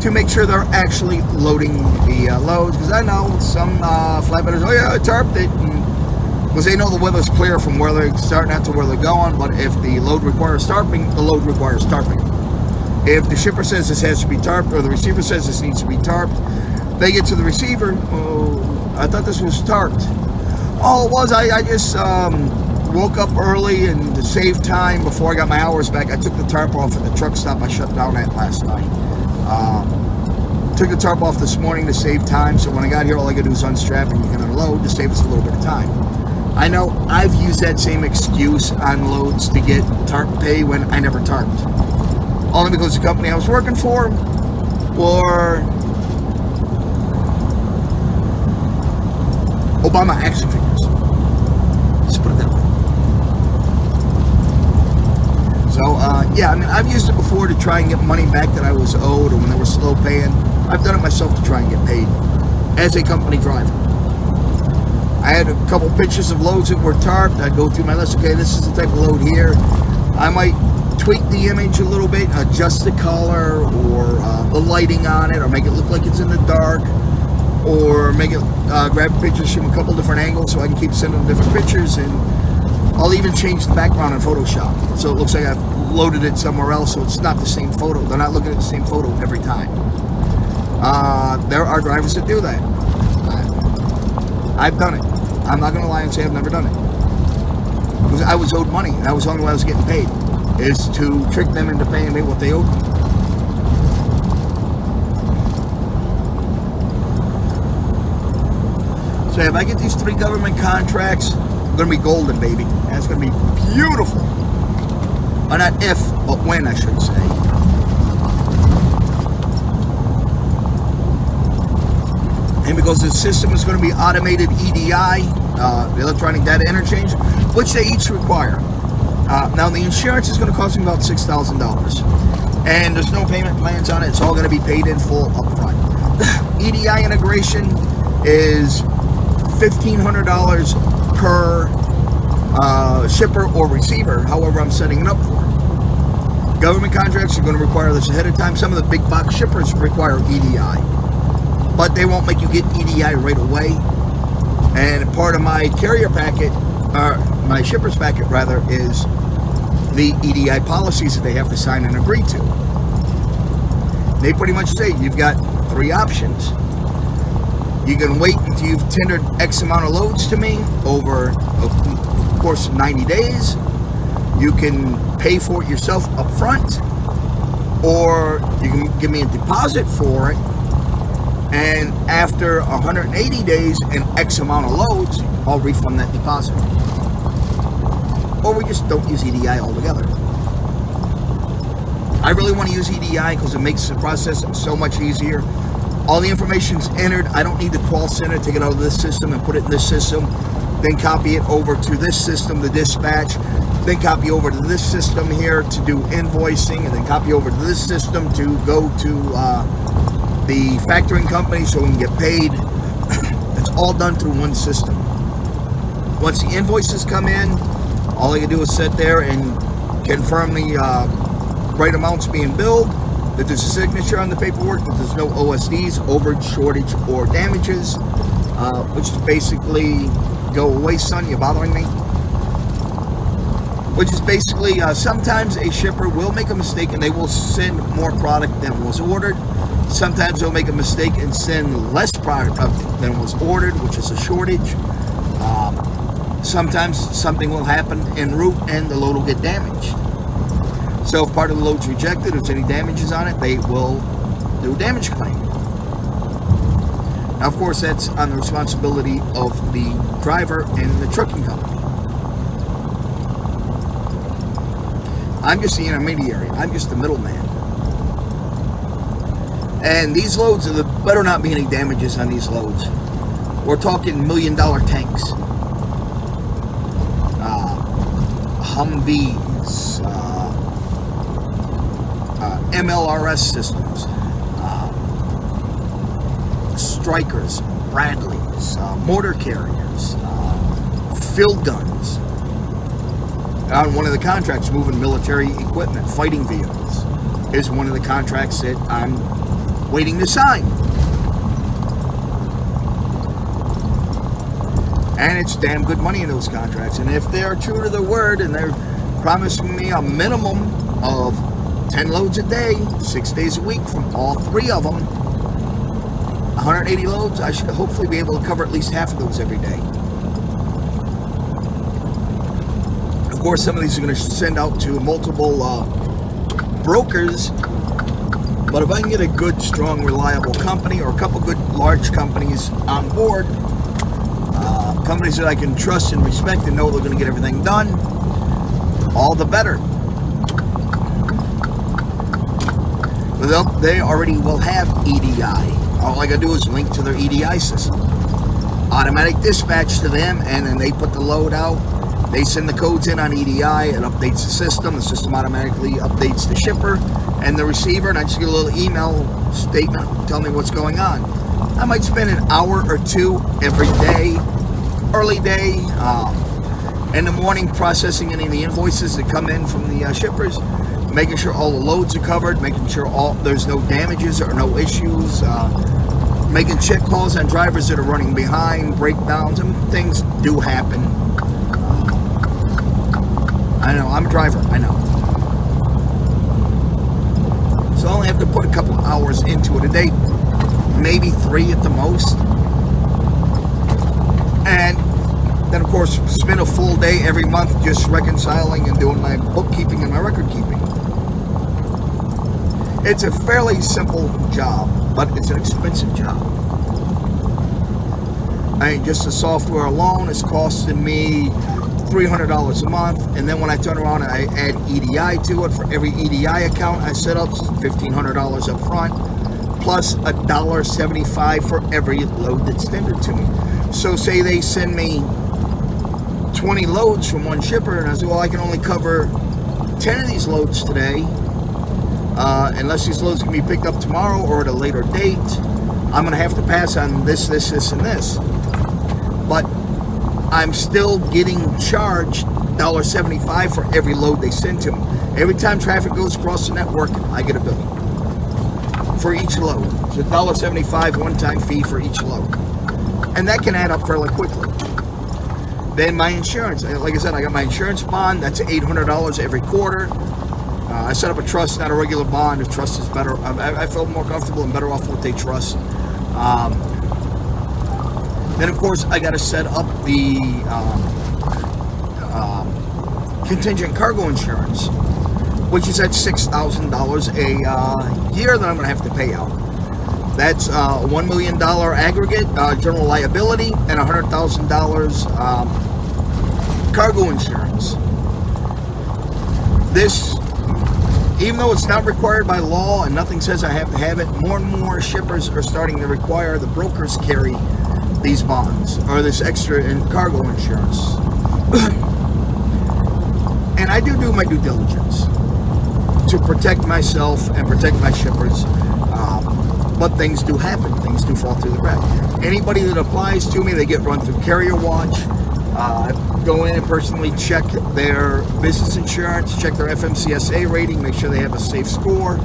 to make sure they're actually loading the loads. Because I know some flatbedders, oh yeah, I tarped it, because they know the weather's clear from where they're starting out to where they're going. But if the load requires tarping, the load requires tarping. If the shipper says this has to be tarped, or the receiver says this needs to be tarped, they get to the receiver, oh, I thought this was tarped. All it was, I just woke up early, and to save time before I got my hours back, I took the tarp off at the truck stop I shut down at last night. Took the tarp off this morning to save time, so when I got here, all I got to do is unstrap and you can unload to save us a little bit of time. I know I've used that same excuse on loads to get tarp pay when I never tarped. Only because the company I was working for, or Obama action figures. Just put it that way. So, yeah, I mean, I've used it before to try and get money back that I was owed, or when they were slow paying. I've done it myself to try and get paid as a company driver. I had a couple pictures of loads that were tarped. I'd go through my list. Okay, this is the type of load here. I might tweak the image a little bit, adjust the color, or the lighting on it, or make it look like it's in the dark, or make it grab pictures from a couple different angles so I can keep sending them different pictures. And I'll even change the background in Photoshop so it looks like I've loaded it somewhere else, so it's not the same photo. They're not looking at the same photo every time. There are drivers that do that. I've done it. I'm not going to lie and say I've never done it. Because I was owed money. That was the only way I was getting paid, is to trick them into paying me what they owed me. So if I get these 3 government contracts, I'm going to be golden, baby. And it's going to be beautiful. Or not if, but when, I should say. And because the system is going to be automated EDI, the electronic data interchange, which they each require. Now the insurance is going to cost me about $6,000. And there's no payment plans on it. It's all going to be paid in full up front. EDI integration is $1,500 per shipper or receiver, however I'm setting it up for. Government contracts are going to require this ahead of time. Some of the big box shippers require EDI, but they won't make you get EDI right away. And part of my carrier packet, my shipper's packet rather, is the EDI policies that they have to sign and agree to. They pretty much say you've got 3 options. You can wait until you've tendered X amount of loads to me over a course of 90 days. You can pay for it yourself up front, or you can give me a deposit for it, and after 180 days and X amount of loads, I'll refund that deposit. Or we just don't use EDI altogether. I really want to use EDI because it makes the process so much easier. All the information's entered. I don't need the call center to take it out of this system and put it in this system, then copy it over to this system, the dispatch, then copy over to this system here to do invoicing, and then copy over to this system to go to the factoring company so we can get paid. It's all done through one system. Once the invoices come in, all I can do is sit there and confirm the right amounts being billed, that there's a signature on the paperwork, that there's no OSDs, overage, shortage, or damages, which is basically, go away son, you're bothering me. Which is basically, sometimes a shipper will make a mistake and they will send more product than was ordered. Sometimes they'll make a mistake and send less product than was ordered, which is a shortage. Sometimes something will happen en route and the load will get damaged. So if part of the load's rejected, if there's any damages on it, they will do a damage claim. Now, of course, that's on the responsibility of the driver and the trucking company. I'm just the intermediary. I'm just the middleman. And these loads, there better not be any damages on these loads. We're talking $1 million tanks. Humvees. MLRS systems. Strikers. Bradleys. Mortar carriers. Field guns. On one of the contracts, moving military equipment, fighting vehicles, is one of the contracts that I'm waiting to sign. And it's damn good money in those contracts. And if they're true to their word and they're promising me a minimum of 10 loads a day, 6 days a week from all 3 of them, 180 loads, I should hopefully be able to cover at least half of those every day. Of course, some of these are going to send out to multiple brokers, but if I can get a good, strong, reliable company or a couple good large companies on board, companies that I can trust and respect and know they're going to get everything done, all the better. But they already will have EDI. All I got to do is link to their EDI system. Automatic dispatch to them, and then they put the load out. They send the codes in on EDI. It updates the system. The system automatically updates the shipper and the receiver, and I just get a little email statement telling me what's going on. I might spend an hour or two every day, early day, in the morning, processing any of the invoices that come in from the shippers, making sure all the loads are covered, making sure there's no damages or no issues, making check calls on drivers that are running behind, breakdowns, and things do happen. I know, I'm a driver, I know. So I only have to put a couple of hours into it a day, maybe 3 at the most. And then, of course, spend a full day every month just reconciling and doing my bookkeeping and my record keeping. It's a fairly simple job, but it's an expensive job. I mean, just the software alone is costing me $300 a month, and then when I turn around and I add EDI to it, for every EDI account I set up, $1,500 up front, plus $1.75 for every load that's tendered to me. So say they send me 20 loads from one shipper, and I say, well, I can only cover 10 of these loads today, unless these loads can be picked up tomorrow or at a later date. I'm going to have to pass on this, and this. But I'm still getting charged $1.75 for every load they send to me. Every time traffic goes across the network, I get a bill for each load. It's a $1.75 one-time fee for each load. And that can add up fairly quickly. Then my insurance. Like I said, I got my insurance bond. That's $800 every quarter. I set up a trust, not a regular bond. A trust is better. I feel more comfortable and better off with a trust. Then, of course, I got to set up the contingent cargo insurance, which is at $6,000 a year that I'm going to have to pay out. That's $1 million aggregate general liability and $100,000 cargo insurance. This, even though it's not required by law and nothing says I have to have it, more and more shippers are starting to require the brokers carry these bonds or this extra in cargo insurance. And I do my due diligence to protect myself and protect my shippers. But things do happen. Things do fall through the crack. Anybody that applies to me, they get run through Carrier Watch. Go in and personally check their business insurance, check their FMCSA rating, make sure they have a safe score,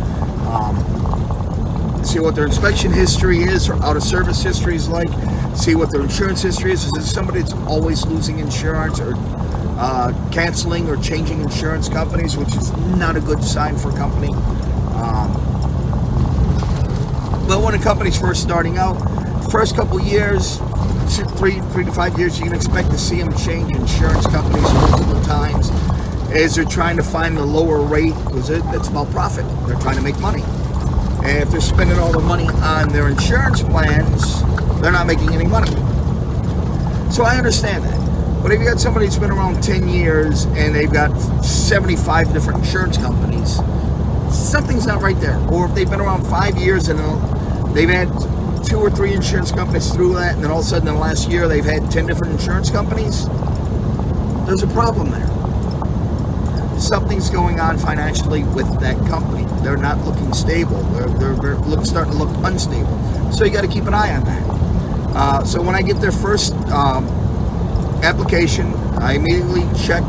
see what their inspection history is or out of service history is like, see what their insurance history is. Is it somebody that's always losing insurance or canceling or changing insurance companies, which is not a good sign for a company. But when a company's first starting out, first couple years, 3 to 5 years, you can expect to see them change insurance companies multiple times as they're trying to find a lower rate, because it's about profit. They're trying to make money. And if they're spending all the money on their insurance plans, they're not making any money. So I understand that. But if you got somebody that's been around 10 years and they've got 75 different insurance companies, something's not right there. Or if they've been around 5 years and they've had 2 or 3 insurance companies through that, and then all of a sudden in the last year they've had 10 different insurance companies, there's a problem there. Something's going on financially with that company. They're not looking stable. They're starting to look unstable. So you got to keep an eye on that. So when I get their first application, I immediately check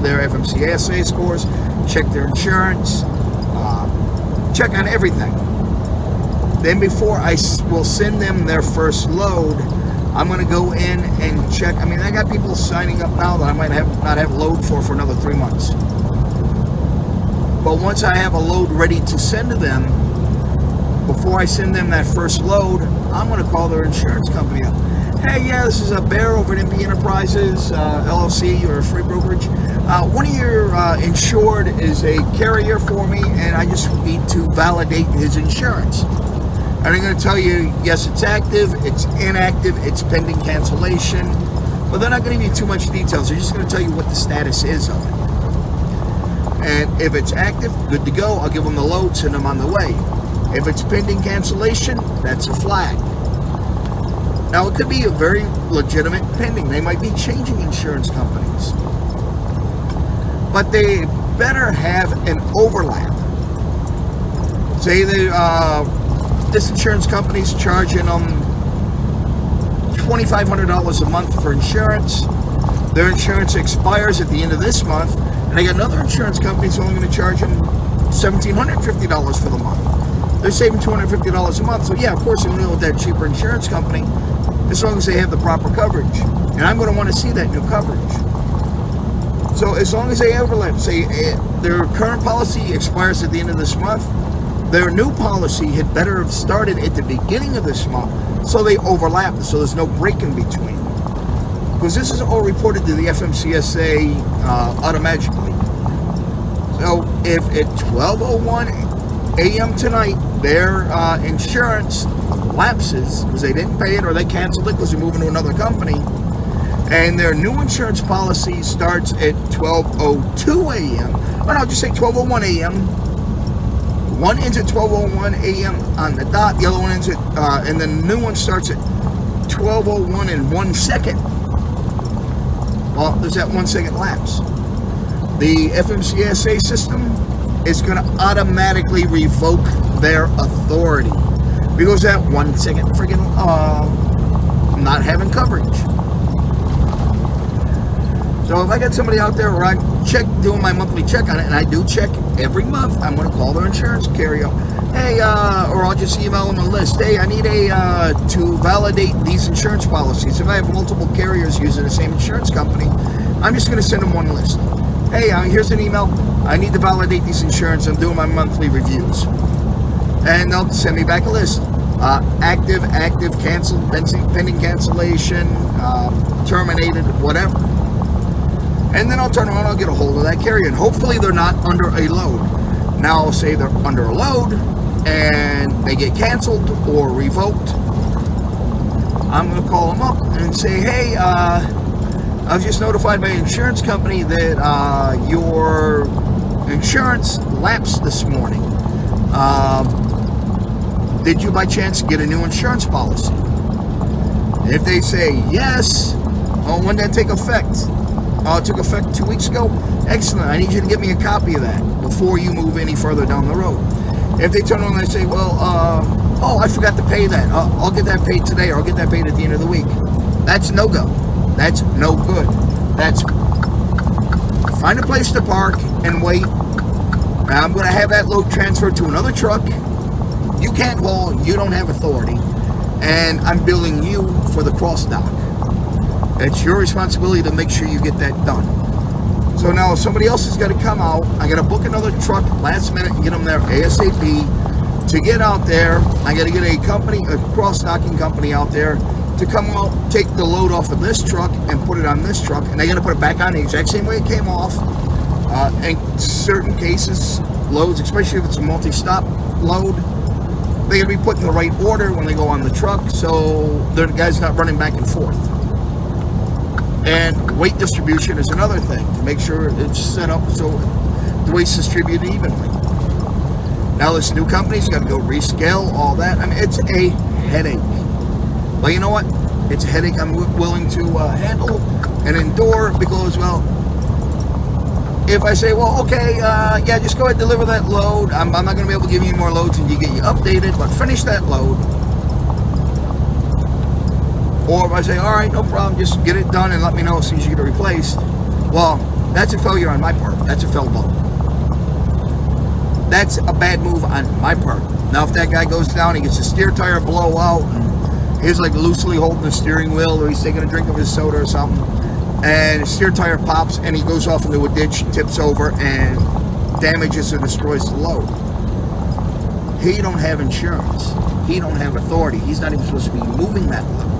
their FMCSA scores, check their insurance, check on everything. Then before I will send them their first load, I'm going to go in and check. I mean, I got people signing up now that I might not have a load for another 3 months. But once I have a load ready to send to them, before I send them that first load, I'm going to call their insurance company up. Hey, yeah, this is a Bear over at MP Enterprises, LLC, or Freight Brokerage. One of your insured is a carrier for me, and I just need to validate his insurance. And I'm going to tell you, yes, it's active, it's inactive, it's pending cancellation. but they're not going to give you too much details. They're just going to tell you what the status is of it. And if it's active, good to go. I'll give them the load, send them on the way. If it's pending cancellation, that's a flag. Now, it could be a very legitimate pending. They might be changing insurance companies. But they better have an overlap. Say this insurance company's charging them $2,500 a month for insurance. Their insurance expires at the end of this month, and they got another insurance company that's only going to charge them $1,750 for the month. They're saving $250 a month. So yeah, of course, I'm dealing with that cheaper insurance company, as long as they have the proper coverage. And I'm going to want to see that new coverage. So as long as they overlap, say their current policy expires at the end of this month, their new policy had better have started at the beginning of this month, so they overlap, so there's no break in between. Because this is all reported to the FMCSA automatically. So if at 12:01 a.m. tonight their insurance lapses because they didn't pay it or they canceled it because they're moving to another company, and their new insurance policy starts at 12:02 a.m. or no, just say 12:01 a.m. One ends at 12:01 a.m. on the dot, the other one ends at, and the new one starts at 12:01 and 1 second. Well, there's that 1 second lapse. The FMCSA system is going to automatically revoke their authority because that 1 second freaking not having coverage. So if I got somebody out there where I'm doing my monthly check on it, and I do check every month, I'm going to call their insurance carrier. Hey, or I'll just email them a list. Hey, I need to validate these insurance policies. If I have multiple carriers using the same insurance company, I'm just going to send them one list. Hey, here's an email. I need to validate these insurance. I'm doing my monthly reviews. And they'll send me back a list. Active, canceled, pending cancellation, terminated, whatever. And then I'll turn around and I'll get a hold of that carrier. And hopefully they're not under a load. Now, say they're under a load and they get canceled or revoked. I'm going to call them up and say, hey, I was just notified by an insurance company that your insurance lapsed this morning. Did you by chance get a new insurance policy? If they say yes, when did that take effect? It took effect 2 weeks ago. Excellent. I need you to get me a copy of that before you move any further down the road. If they turn around and they say, well, I forgot to pay that. I'll get that paid today, or I'll get that paid at the end of the week. That's no go. That's no good. That's find a place to park and wait. I'm going to have that load transferred to another truck. You can't haul. You don't have authority. And I'm billing you for the cross dock. It's your responsibility to make sure you get that done. So now if somebody else is going to come out, I got to book another truck last minute and get them there ASAP. To get out there, I got to get a cross-docking company out there to come out, take the load off of this truck and put it on this truck. And they got to put it back on the exact same way it came off. In certain cases, loads, especially if it's a multi-stop load, they got to be put in the right order when they go on the truck so the guy's not running back and forth. And weight distribution is another thing, to make sure it's set up so the weight's distributed evenly. Now this new company's got to go rescale all that. I mean, it's a headache. But you know what? It's a headache I'm willing to handle and endure because, well, if I say, well, okay, yeah, just go ahead and deliver that load. I'm not going to be able to give you more loads until you get you updated, but finish that load. Or if I say, all right, no problem, just get it done and let me know as soon as you get it replaced. Well, that's a failure on my part. That's a failed load. That's a bad move on my part. Now, if that guy goes down, he gets a steer tire blowout, and he's like loosely holding the steering wheel, or he's taking a drink of his soda or something, and his steer tire pops, and he goes off into a ditch, tips over, and damages or destroys the load. He don't have insurance. He don't have authority. He's not even supposed to be moving that load.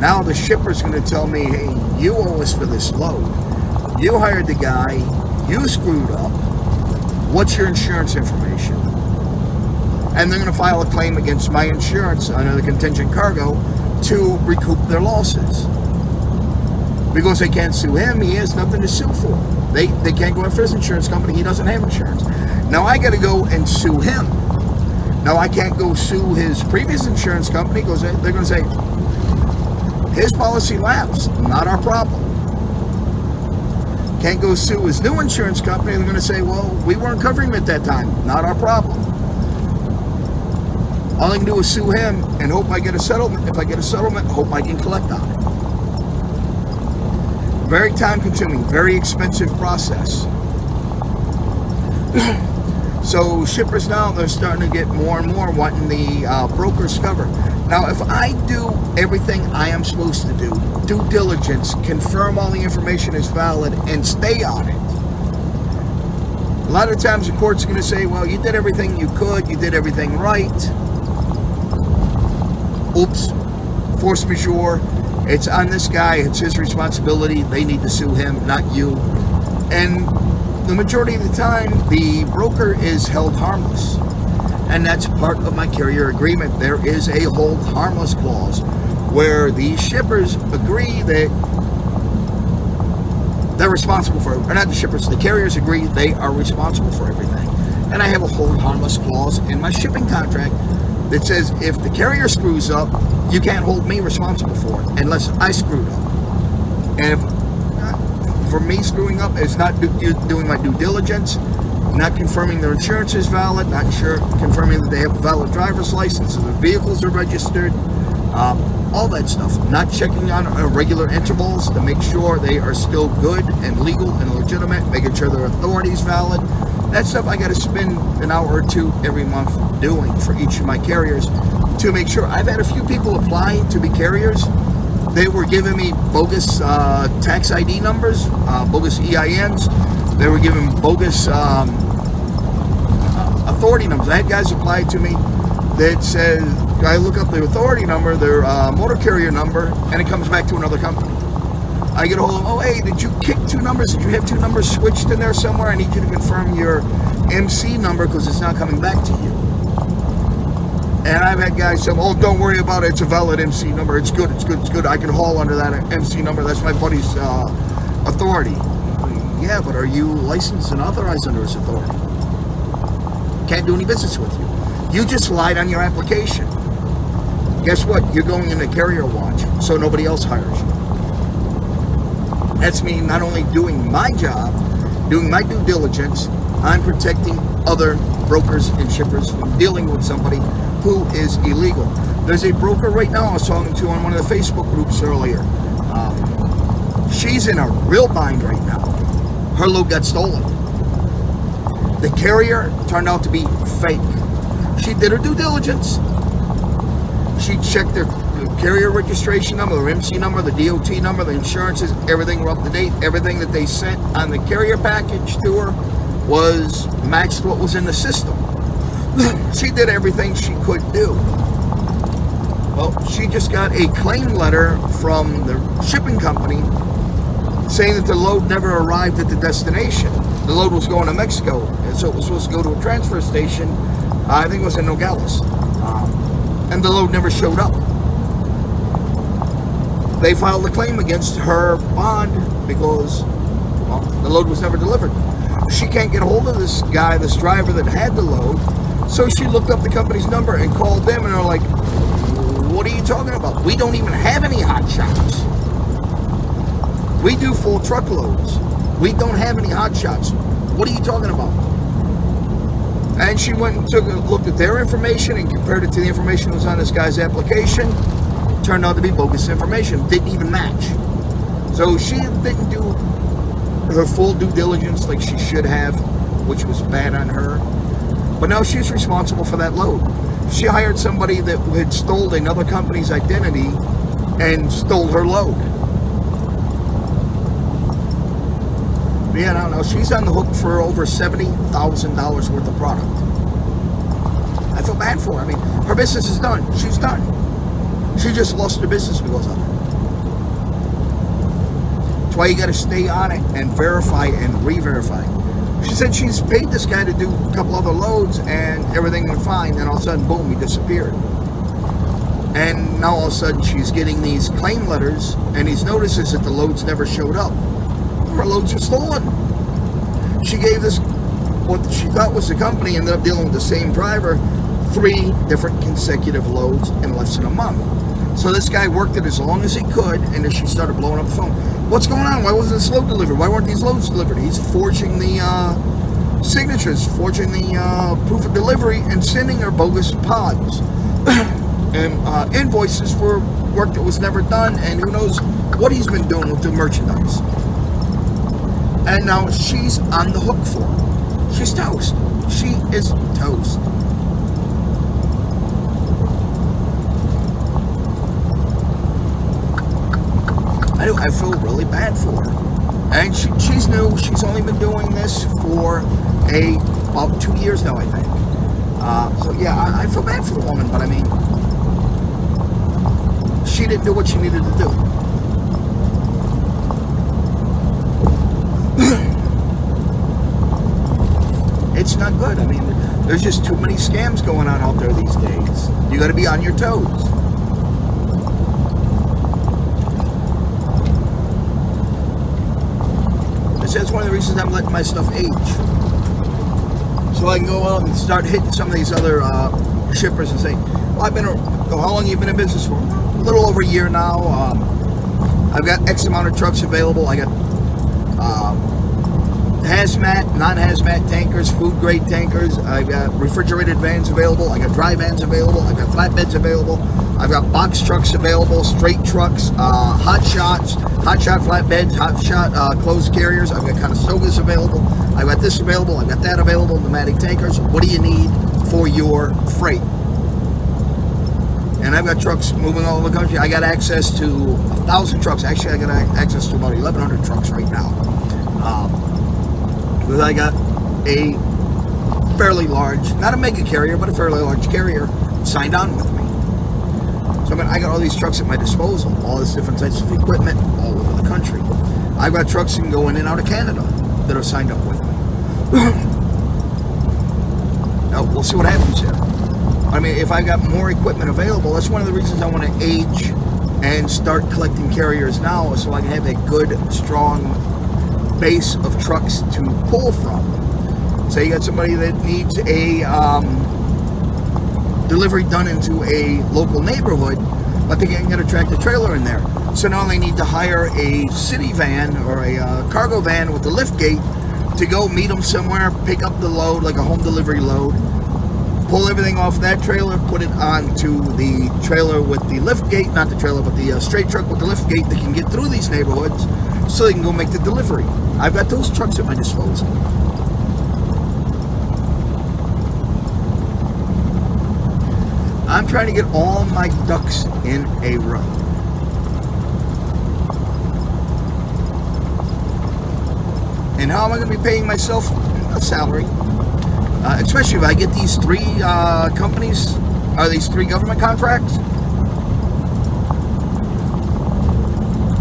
Now the shipper's going to tell me, hey, you owe us for this load. You hired the guy. You screwed up. What's your insurance information? And they're going to file a claim against my insurance under the contingent cargo to recoup their losses. Because they can't sue him, he has nothing to sue for. They can't go after his insurance company, he doesn't have insurance. Now I got to go and sue him. Now I can't go sue his previous insurance company because they're going to say, his policy lapsed, not our problem. Can't go sue his new insurance company, they're going to say, well, we weren't covering him at that time, not our problem. All I can do is sue him and hope I get a settlement. If I get a settlement, hope I can collect on it. Very time consuming, very expensive process. So shippers now, they're starting to get more and more wanting the broker's cover. Now, if I do everything I am supposed to do, due diligence, confirm all the information is valid, and stay on it, a lot of times the court's going to say, well, you did everything you could, you did everything right. Oops, force majeure. It's on this guy, it's his responsibility, they need to sue him, not you. And the majority of the time, the broker is held harmless. And that's part of my carrier agreement. There is a hold harmless clause where the shippers agree that they're responsible for it. Or not the shippers, the carriers agree they are responsible for everything. And I have a hold harmless clause in my shipping contract that says if the carrier screws up, you can't hold me responsible for it unless I screwed up. And if for me screwing up is not doing my due diligence, not confirming their insurance is valid, not confirming that they have a valid driver's license, and their vehicles are registered, all that stuff. Not checking on regular intervals to make sure they are still good and legal and legitimate, making sure their authority is valid. That stuff I got to spend an hour or two every month doing for each of my carriers to make sure. I've had a few people apply to be carriers. They were giving me bogus tax ID numbers, bogus EINs. They were giving bogus authority numbers. I had guys apply to me that says, I look up their authority number, their motor carrier number, and it comes back to another company. I get a hold of them, oh, hey, did you kick two numbers? Did you have two numbers switched in there somewhere? I need you to confirm your MC number because it's not coming back to you. And I've had guys say, oh, don't worry about it. It's a valid MC number. It's good. It's good. It's good. I can haul under that MC number. That's my buddy's authority. Yeah, but are you licensed and authorized under his authority? Can't do any business with you. You just lied on your application. Guess what? You're going into carrier watch, so nobody else hires you. That's me not only doing my job, doing my due diligence, I'm protecting other brokers and shippers from dealing with somebody who is illegal. There's a broker right now I was talking to on one of the Facebook groups earlier. She's in a real bind right now. Her load got stolen. The carrier turned out to be fake. She did her due diligence. She checked their carrier registration number, their MC number, the DOT number, the insurances, everything were up to date. Everything that they sent on the carrier package to her was matched what was in the system. She did everything she could do. Well, she just got a claim letter from the shipping company saying that the load never arrived at the destination. The load was going to Mexico, and so it was supposed to go to a transfer station. I think it was in Nogales. And the load never showed up. They filed a claim against her bond because, well, the load was never delivered. She can't get a hold of this guy, this driver that had the load, so she looked up the company's number and called them, and they're like, what are you talking about? We don't even have any hot shots. We do full truckloads. We don't have any hot shots. What are you talking about? And she went and looked at their information and compared it to the information that was on this guy's application. Turned out to be bogus information. Didn't even match. So she didn't do her full due diligence like she should have, which was bad on her. But now she's responsible for that load. She hired somebody that had stole another company's identity and stole her load. Yeah, I don't know. She's on the hook for over $70,000 worth of product. I feel bad for her. I mean, her business is done. She's done. She just lost her business because of it. That's why you got to stay on it and verify and re-verify. She said she's paid this guy to do a couple other loads and everything went fine. Then all of a sudden, boom, he disappeared. And now all of a sudden she's getting these claim letters and these notices that the loads never showed up. Her loads were stolen. She gave this, what she thought was the company, ended up dealing with the same driver, 3 different consecutive loads in less than a month. So this guy worked it as long as he could, and then she started blowing up the phone. What's going on? Why wasn't this load delivered? Why weren't these loads delivered? He's forging the signatures, forging the proof of delivery, and sending her bogus pods and invoices for work that was never done, and who knows what he's been doing with the merchandise. And now she's on the hook for it. She's toast. She is toast. I feel really bad for her. And she's new. She's only been doing this for about 2 years now, I think. So yeah, I feel bad for the woman, but I mean, she didn't do what she needed to do. It's not good. I mean, there's just too many scams going on out there these days. You got to be on your toes. That's one of the reasons I'm letting my stuff age, so I can go out and start hitting some of these other shippers and say, well, how long have you been in business for? A little over a year now. I've got X amount of trucks available. I got hazmat, non-hazmat tankers, food grade tankers. I've got refrigerated vans available. I got dry vans available. I've got flatbeds available. I've got box trucks available, straight trucks, hot shot flatbeds, hot shot closed carriers. I've got Conestogas available. I've got this available. I've got that available. Pneumatic tankers. What do you need for your freight? And I've got trucks moving all over the country. I got access to 1,000 trucks. Actually, I got access to about 1,100 trucks right now. Because I got a fairly large, not a mega carrier, but a fairly large carrier signed on with me. So I mean, I got all these trucks at my disposal, all these different types of equipment all over the country. I've got trucks going in and out of Canada that are signed up with me. Now, we'll see what happens here. I mean, if I got more equipment available, that's one of the reasons I want to age and start collecting carriers now, so I can have a good, strong base of trucks to pull from. Say you got somebody that needs a delivery done into a local neighborhood, but they can't get a tractor trailer in there. So now they need to hire a city van or a cargo van with the lift gate to go meet them somewhere, pick up the load, like a home delivery load, pull everything off that trailer, put it onto the trailer with the lift gate, not the trailer, but the straight truck with the lift gate that can get through these neighborhoods so they can go make the delivery. I've got those trucks at my disposal. I'm trying to get all my ducks in a row. And how am I going to be paying myself a salary? Especially if I get these 3 companies, or these 3 government contracts.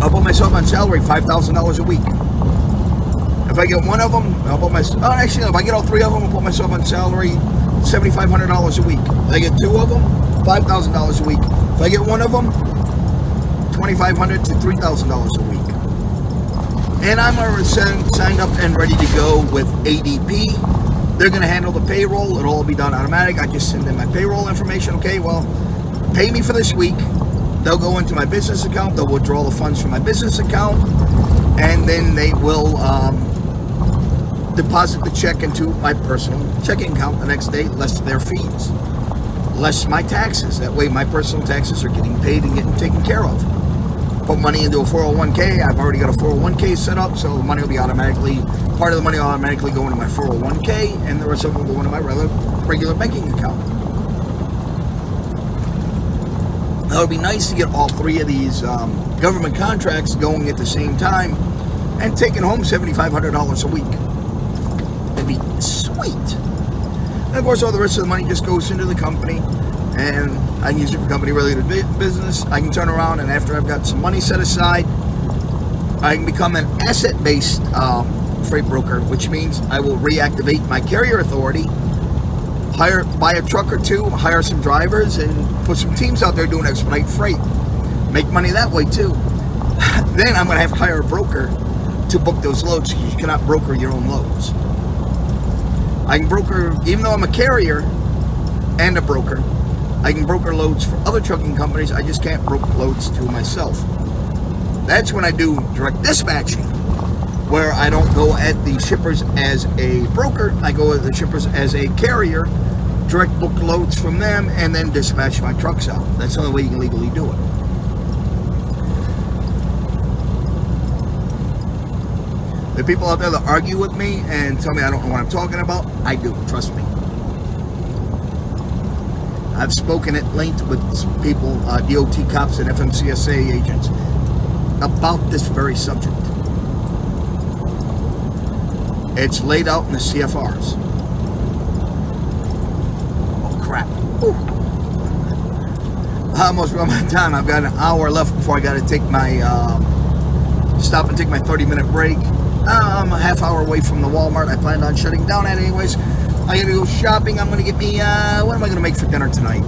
I'll put myself on salary $5,000 a week. If I get one of them, I'll put myself, actually, if I get all 3 of them, I'll put myself on salary $7,500 a week. If I get 2 of them, $5,000 a week. If I get one of them, $2,500 to $3,000 a week. And I'm already signed up and ready to go with ADP. They're going to handle the payroll. It'll all be done automatic. I just send them my payroll information. Okay, well, pay me for this week. They'll go into my business account. They'll withdraw the funds from my business account. And then they will deposit the check into my personal checking account the next day, less their fees, less my taxes. That way my personal taxes are getting paid and getting taken care of. Put money into a 401k. I've already got a 401k set up, so the money will be automatically, part of the money will automatically go into my 401k, and the rest of it will go into my regular banking account. That would be nice to get all 3 of these government contracts going at the same time and taking home $7,500 a week. That'd be sweet. And of course, all the rest of the money just goes into the company, and I can use it for company-related business. I can turn around, and after I've got some money set aside, I can become an asset-based freight broker, which means I will reactivate my carrier authority buy a truck or two, hire some drivers, and put some teams out there doing expedite freight. Make money that way too. Then I'm going to have to hire a broker to book those loads, because you cannot broker your own loads. I can broker, even though I'm a carrier and a broker, I can broker loads for other trucking companies. I just can't broker loads to myself. That's when I do direct dispatching, where I don't go at the shippers as a broker. I go at the shippers as a carrier, direct book loads from them, and then dispatch my trucks out. That's the only way you can legally do it. The people out there that argue with me and tell me I don't know what I'm talking about, I do, trust me. I've spoken at length with people, DOT cops and FMCSA agents, about this very subject. It's laid out in the CFRs. Oh crap. Ooh. I almost run my time. I've got an hour left before I got to take my, stop and take my 30-minute break. I'm a half hour away from the Walmart I planned on shutting down at anyways. I gotta go shopping. I'm gonna get me, what am I gonna make for dinner tonight?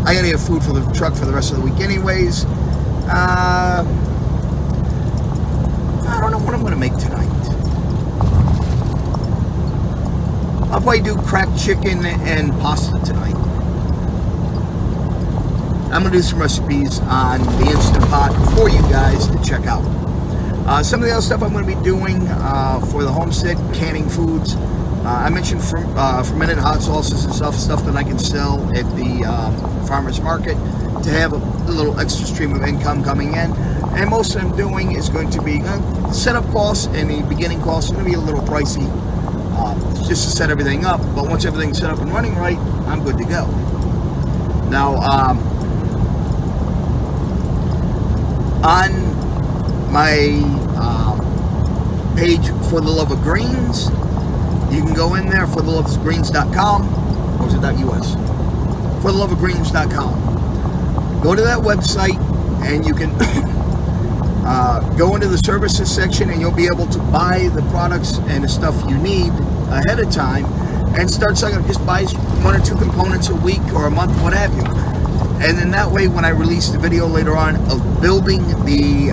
I gotta get food for the truck for the rest of the week anyways. I don't know what I'm gonna make tonight. I'll probably do cracked chicken and pasta tonight. I'm gonna do some recipes on the Instant Pot for you guys to check out. Some of the other stuff I'm going to be doing for the homestead, canning foods. I mentioned fermented hot sauces and stuff that I can sell at the farmer's market to have a little extra stream of income coming in. And most of I'm doing is going to be setup costs, and the beginning costs are going to be a little pricey just to set everything up. But once everything's set up and running right, I'm good to go. Now, on my page For the Love of Greens, you can go in there, fortheloveofgreens.com, or is it .us? fortheloveofgreens.com. Go to that website and you can go into the services section, and you'll be able to buy the products and the stuff you need ahead of time and start selling. Just buy 1 or 2 components a week or a month, what have you. And then that way, when I release the video later on of building the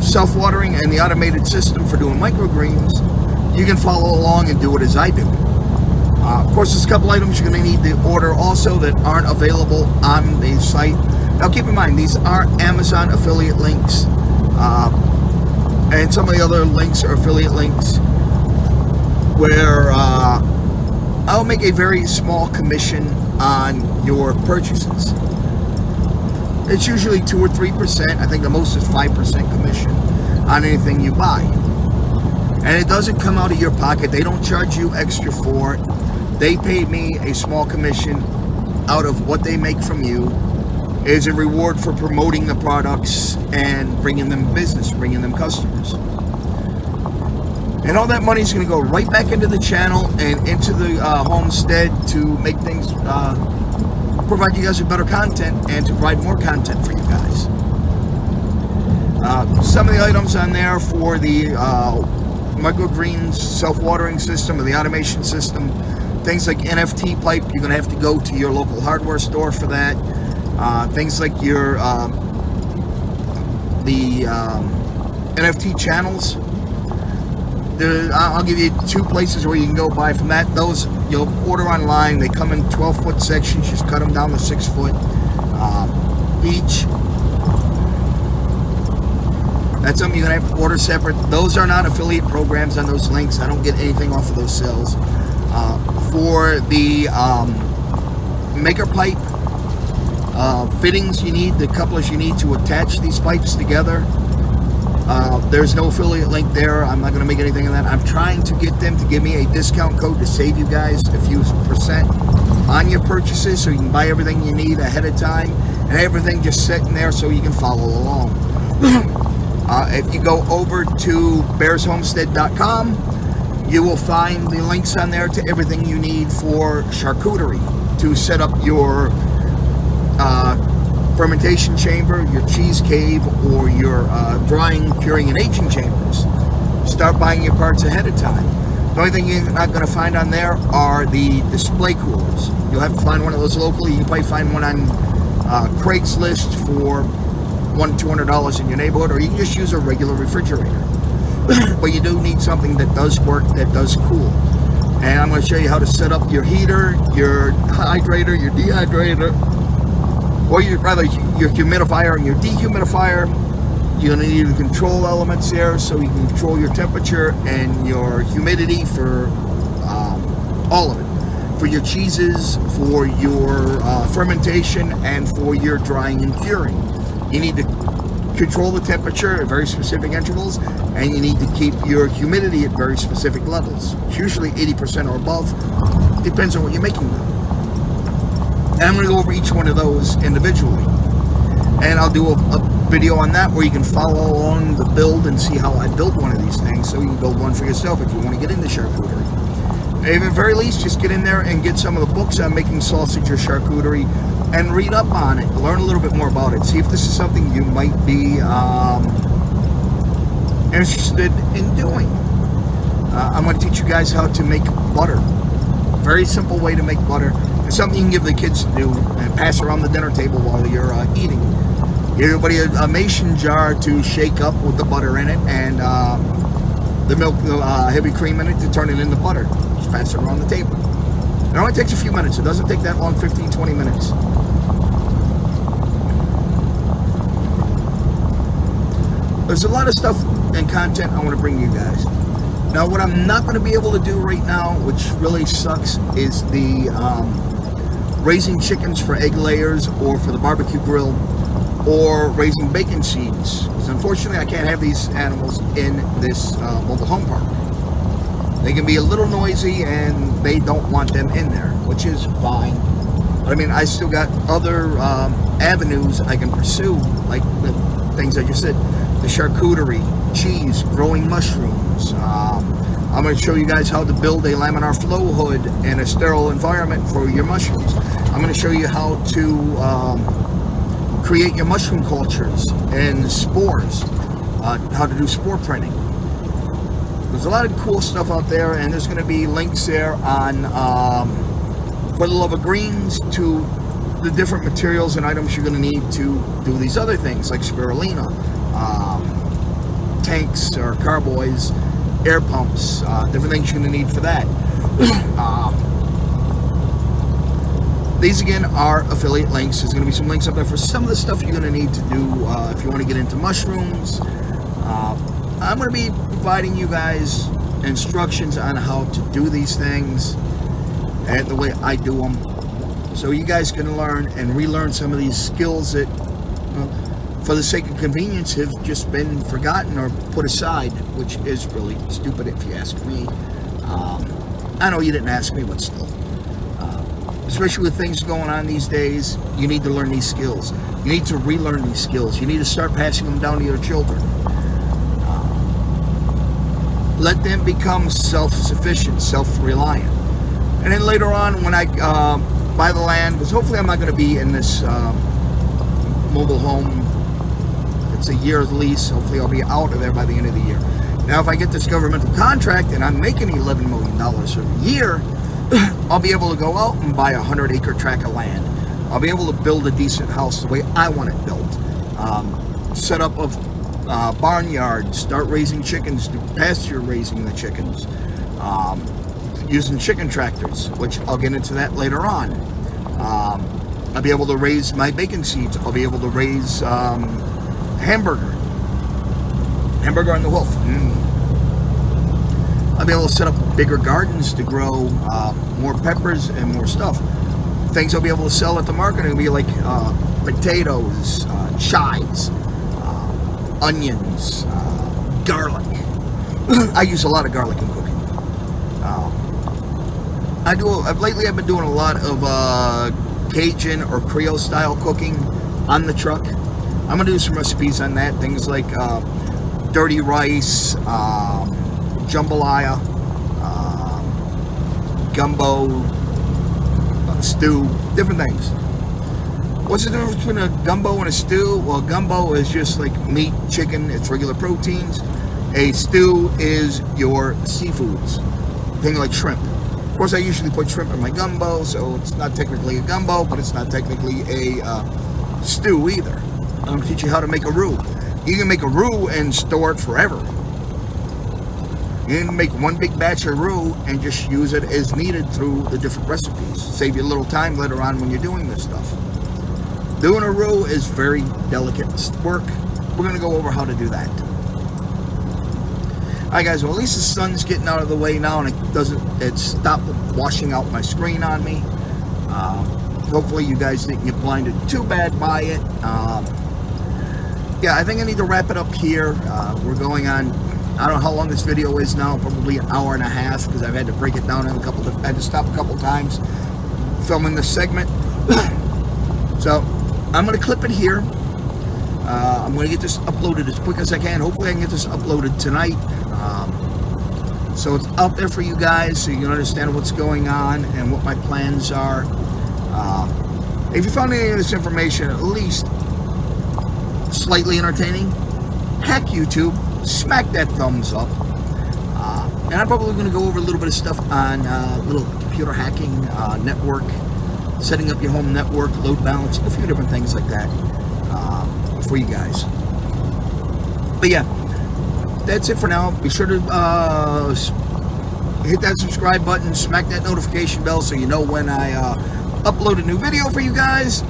self-watering and the automated system for doing microgreens, you can follow along and do it as I do. Of course, there's a couple items you're going to need to order also that aren't available on the site. Now, keep in mind, these are Amazon affiliate links, and some of the other links are affiliate links where I'll make a very small commission on your purchases. It's usually 2 or 3%. I think the most is 5% commission on anything you buy. And it doesn't come out of your pocket. They don't charge you extra for it. They pay me a small commission out of what they make from you as a reward for promoting the products and bringing them business, bringing them customers. And all that money is going to go right back into the channel and into the homestead to make things, provide you guys with better content and to provide more content for you guys. Some of the items on there for the microgreens self-watering system or the automation system, things like NFT pipe, you're going to have to go to your local hardware store for that. Things like your the NFT channels. I'll give you 2 places where you can go buy from that. Those you'll order online. They come in 12-foot sections. Just cut them down to 6 foot each. That's something you're going to have to order separate. Those are not affiliate programs on those links. I don't get anything off of those sales. For the maker pipe fittings you need, the couplers you need to attach these pipes together, there's no affiliate link there. I'm not going to make anything of that. I'm trying to get them to give me a discount code to save you guys a few % on your purchases, so you can buy everything you need ahead of time, and everything just sitting there so you can follow along. If you go over to bearshomestead.com, you will find the links on there to everything you need for charcuterie to set up your fermentation chamber, your cheese cave, or your drying, curing, and aging chambers. Start buying your parts ahead of time. The only thing you're not going to find on there are the display coolers. You'll have to find one of those locally. You probably find one on Craigslist for $200 in your neighborhood, or you can just use a regular refrigerator. But you do need something that does work, that does cool. And I'm going to show you how to set up your heater, your hydrator, your dehydrator, or your humidifier and your dehumidifier. You're going to need the control elements there so you can control your temperature and your humidity for all of it. For your cheeses, for your fermentation, and for your drying and curing. You need to control the temperature at very specific intervals, and you need to keep your humidity at very specific levels. It's usually 80% or above. Depends on what you're making them. And I'm going to go over each one of those individually. And I'll do a video on that where you can follow along the build and see how I build one of these things, so you can build one for yourself if you want to get into charcuterie. At the very least, just get in there and get some of the books on making sausage or charcuterie and read up on it. Learn a little bit more about it. See if this is something you might be interested in doing. I'm going to teach you guys how to make butter. Very simple way to make butter. It's something you can give the kids to do and pass around the dinner table while you're eating. Give everybody a mason jar to shake up with the butter in it, and the milk, heavy cream in it to turn it into butter. Just pass it around the table. It only takes a few minutes. It doesn't take that long, 15-20 minutes. There's a lot of stuff and content I want to bring you guys. Now, what I'm not going to be able to do right now, which really sucks, is the raising chickens for egg layers or for the barbecue grill, or raising bacon seeds. Because unfortunately, I can't have these animals in this mobile home park. They can be a little noisy, and they don't want them in there, which is fine. But I mean, I still got other avenues I can pursue, like the things I just said. The charcuterie, cheese, growing mushrooms. I'm going to show you guys how to build a laminar flow hood in a sterile environment for your mushrooms. I'm going to show you how to create your mushroom cultures and spores, how to do spore printing. There's a lot of cool stuff out there, and there's going to be links there on For the Love of Greens to the different materials and items you're going to need to do these other things, like spirulina, tanks or carboys, air pumps, different things you're going to need for that. These again are affiliate links. There's going to be some links up there for some of the stuff you're going to need to do if you want to get into mushrooms. I'm going to be providing you guys instructions on how to do these things and the way I do them, so you guys can learn and relearn some of these skills that, for the sake of convenience, have just been forgotten or put aside, which is really stupid if you ask me. I know you didn't ask me, but still. Especially with things going on these days, you need to learn these skills. You need to relearn these skills. You need to start passing them down to your children. Let them become self-sufficient, self-reliant. And then later on, when I buy the land, because hopefully I'm not going to be in this mobile home. It's a year's lease. Hopefully I'll be out of there by the end of the year. Now, if I get this governmental contract and I'm making $11 million a year, I'll be able to go out and buy a 100-acre tract of land. I'll be able to build a decent house the way I want it built. Set up a barnyard, start raising chickens, do pasture raising the chickens, using chicken tractors, which I'll get into that later on. I'll be able to raise my bacon seeds. I'll be able to raise hamburger on the wolf. I'll be able to set up bigger gardens to grow more peppers and more stuff. Things I'll be able to sell at the market will be like potatoes, chives, onions, garlic. I use a lot of garlic in cooking. Lately I've been doing a lot of Cajun or Creole style cooking on the truck. I'm gonna do some recipes on that. Things like dirty rice, jambalaya, gumbo, stew, different things. What's the difference between a gumbo and a stew? Well, gumbo is just like meat, chicken, it's regular proteins. A stew is your seafoods. thing like shrimp. Of course, I usually put shrimp in my gumbo, so it's not technically a gumbo, but it's not technically a stew either. I'm going to teach you how to make a roux. You can make a roux and store it forever. You can make one big batch of roux and just use it as needed through the different recipes. Save you a little time later on when you're doing this stuff. Doing a roux is very delicate work. We're going to go over how to do that. Alright guys, well at least the sun's getting out of the way now and it stopped washing out my screen on me. Hopefully you guys didn't get blinded too bad by it. Yeah, I think I need to wrap it up here. We're going on, I don't know how long this video is now, probably an hour and a half, because I've had to break it down in I had to stop a couple times filming this segment. So I'm going to clip it here. I'm going to get this uploaded as quick as I can. Hopefully I can get this uploaded tonight. So it's out there for you guys so you can understand what's going on and what my plans are. If you found any of this information at least slightly entertaining, heck YouTube, smack that thumbs up. And I'm probably going to go over a little bit of stuff on little computer hacking, network, setting up your home network, load balancing, a few different things like that for you guys. But yeah, that's it for now. Be sure to hit that subscribe button, smack that notification bell so you know when I upload a new video for you guys.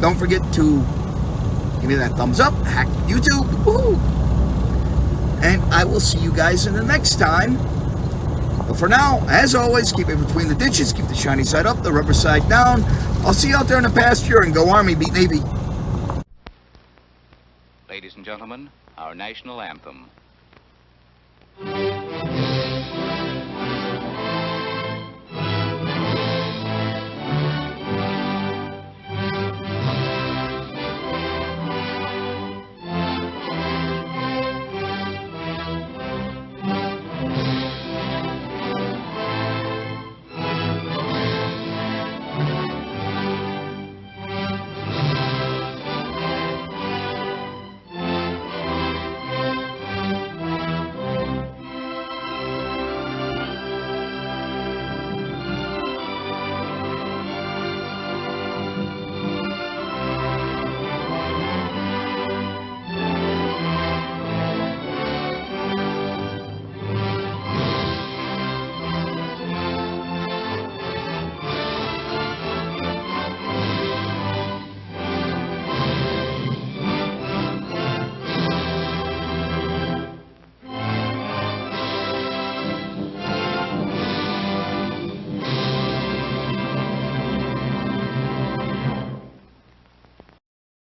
Don't forget to give me that thumbs up, hack YouTube, woohoo! And I will see you guys in the next time. But for now, as always, keep it between the ditches, keep the shiny side up, the rubber side down. I'll see you out there in the pasture, and go Army, beat Navy. Ladies and gentlemen, our national anthem.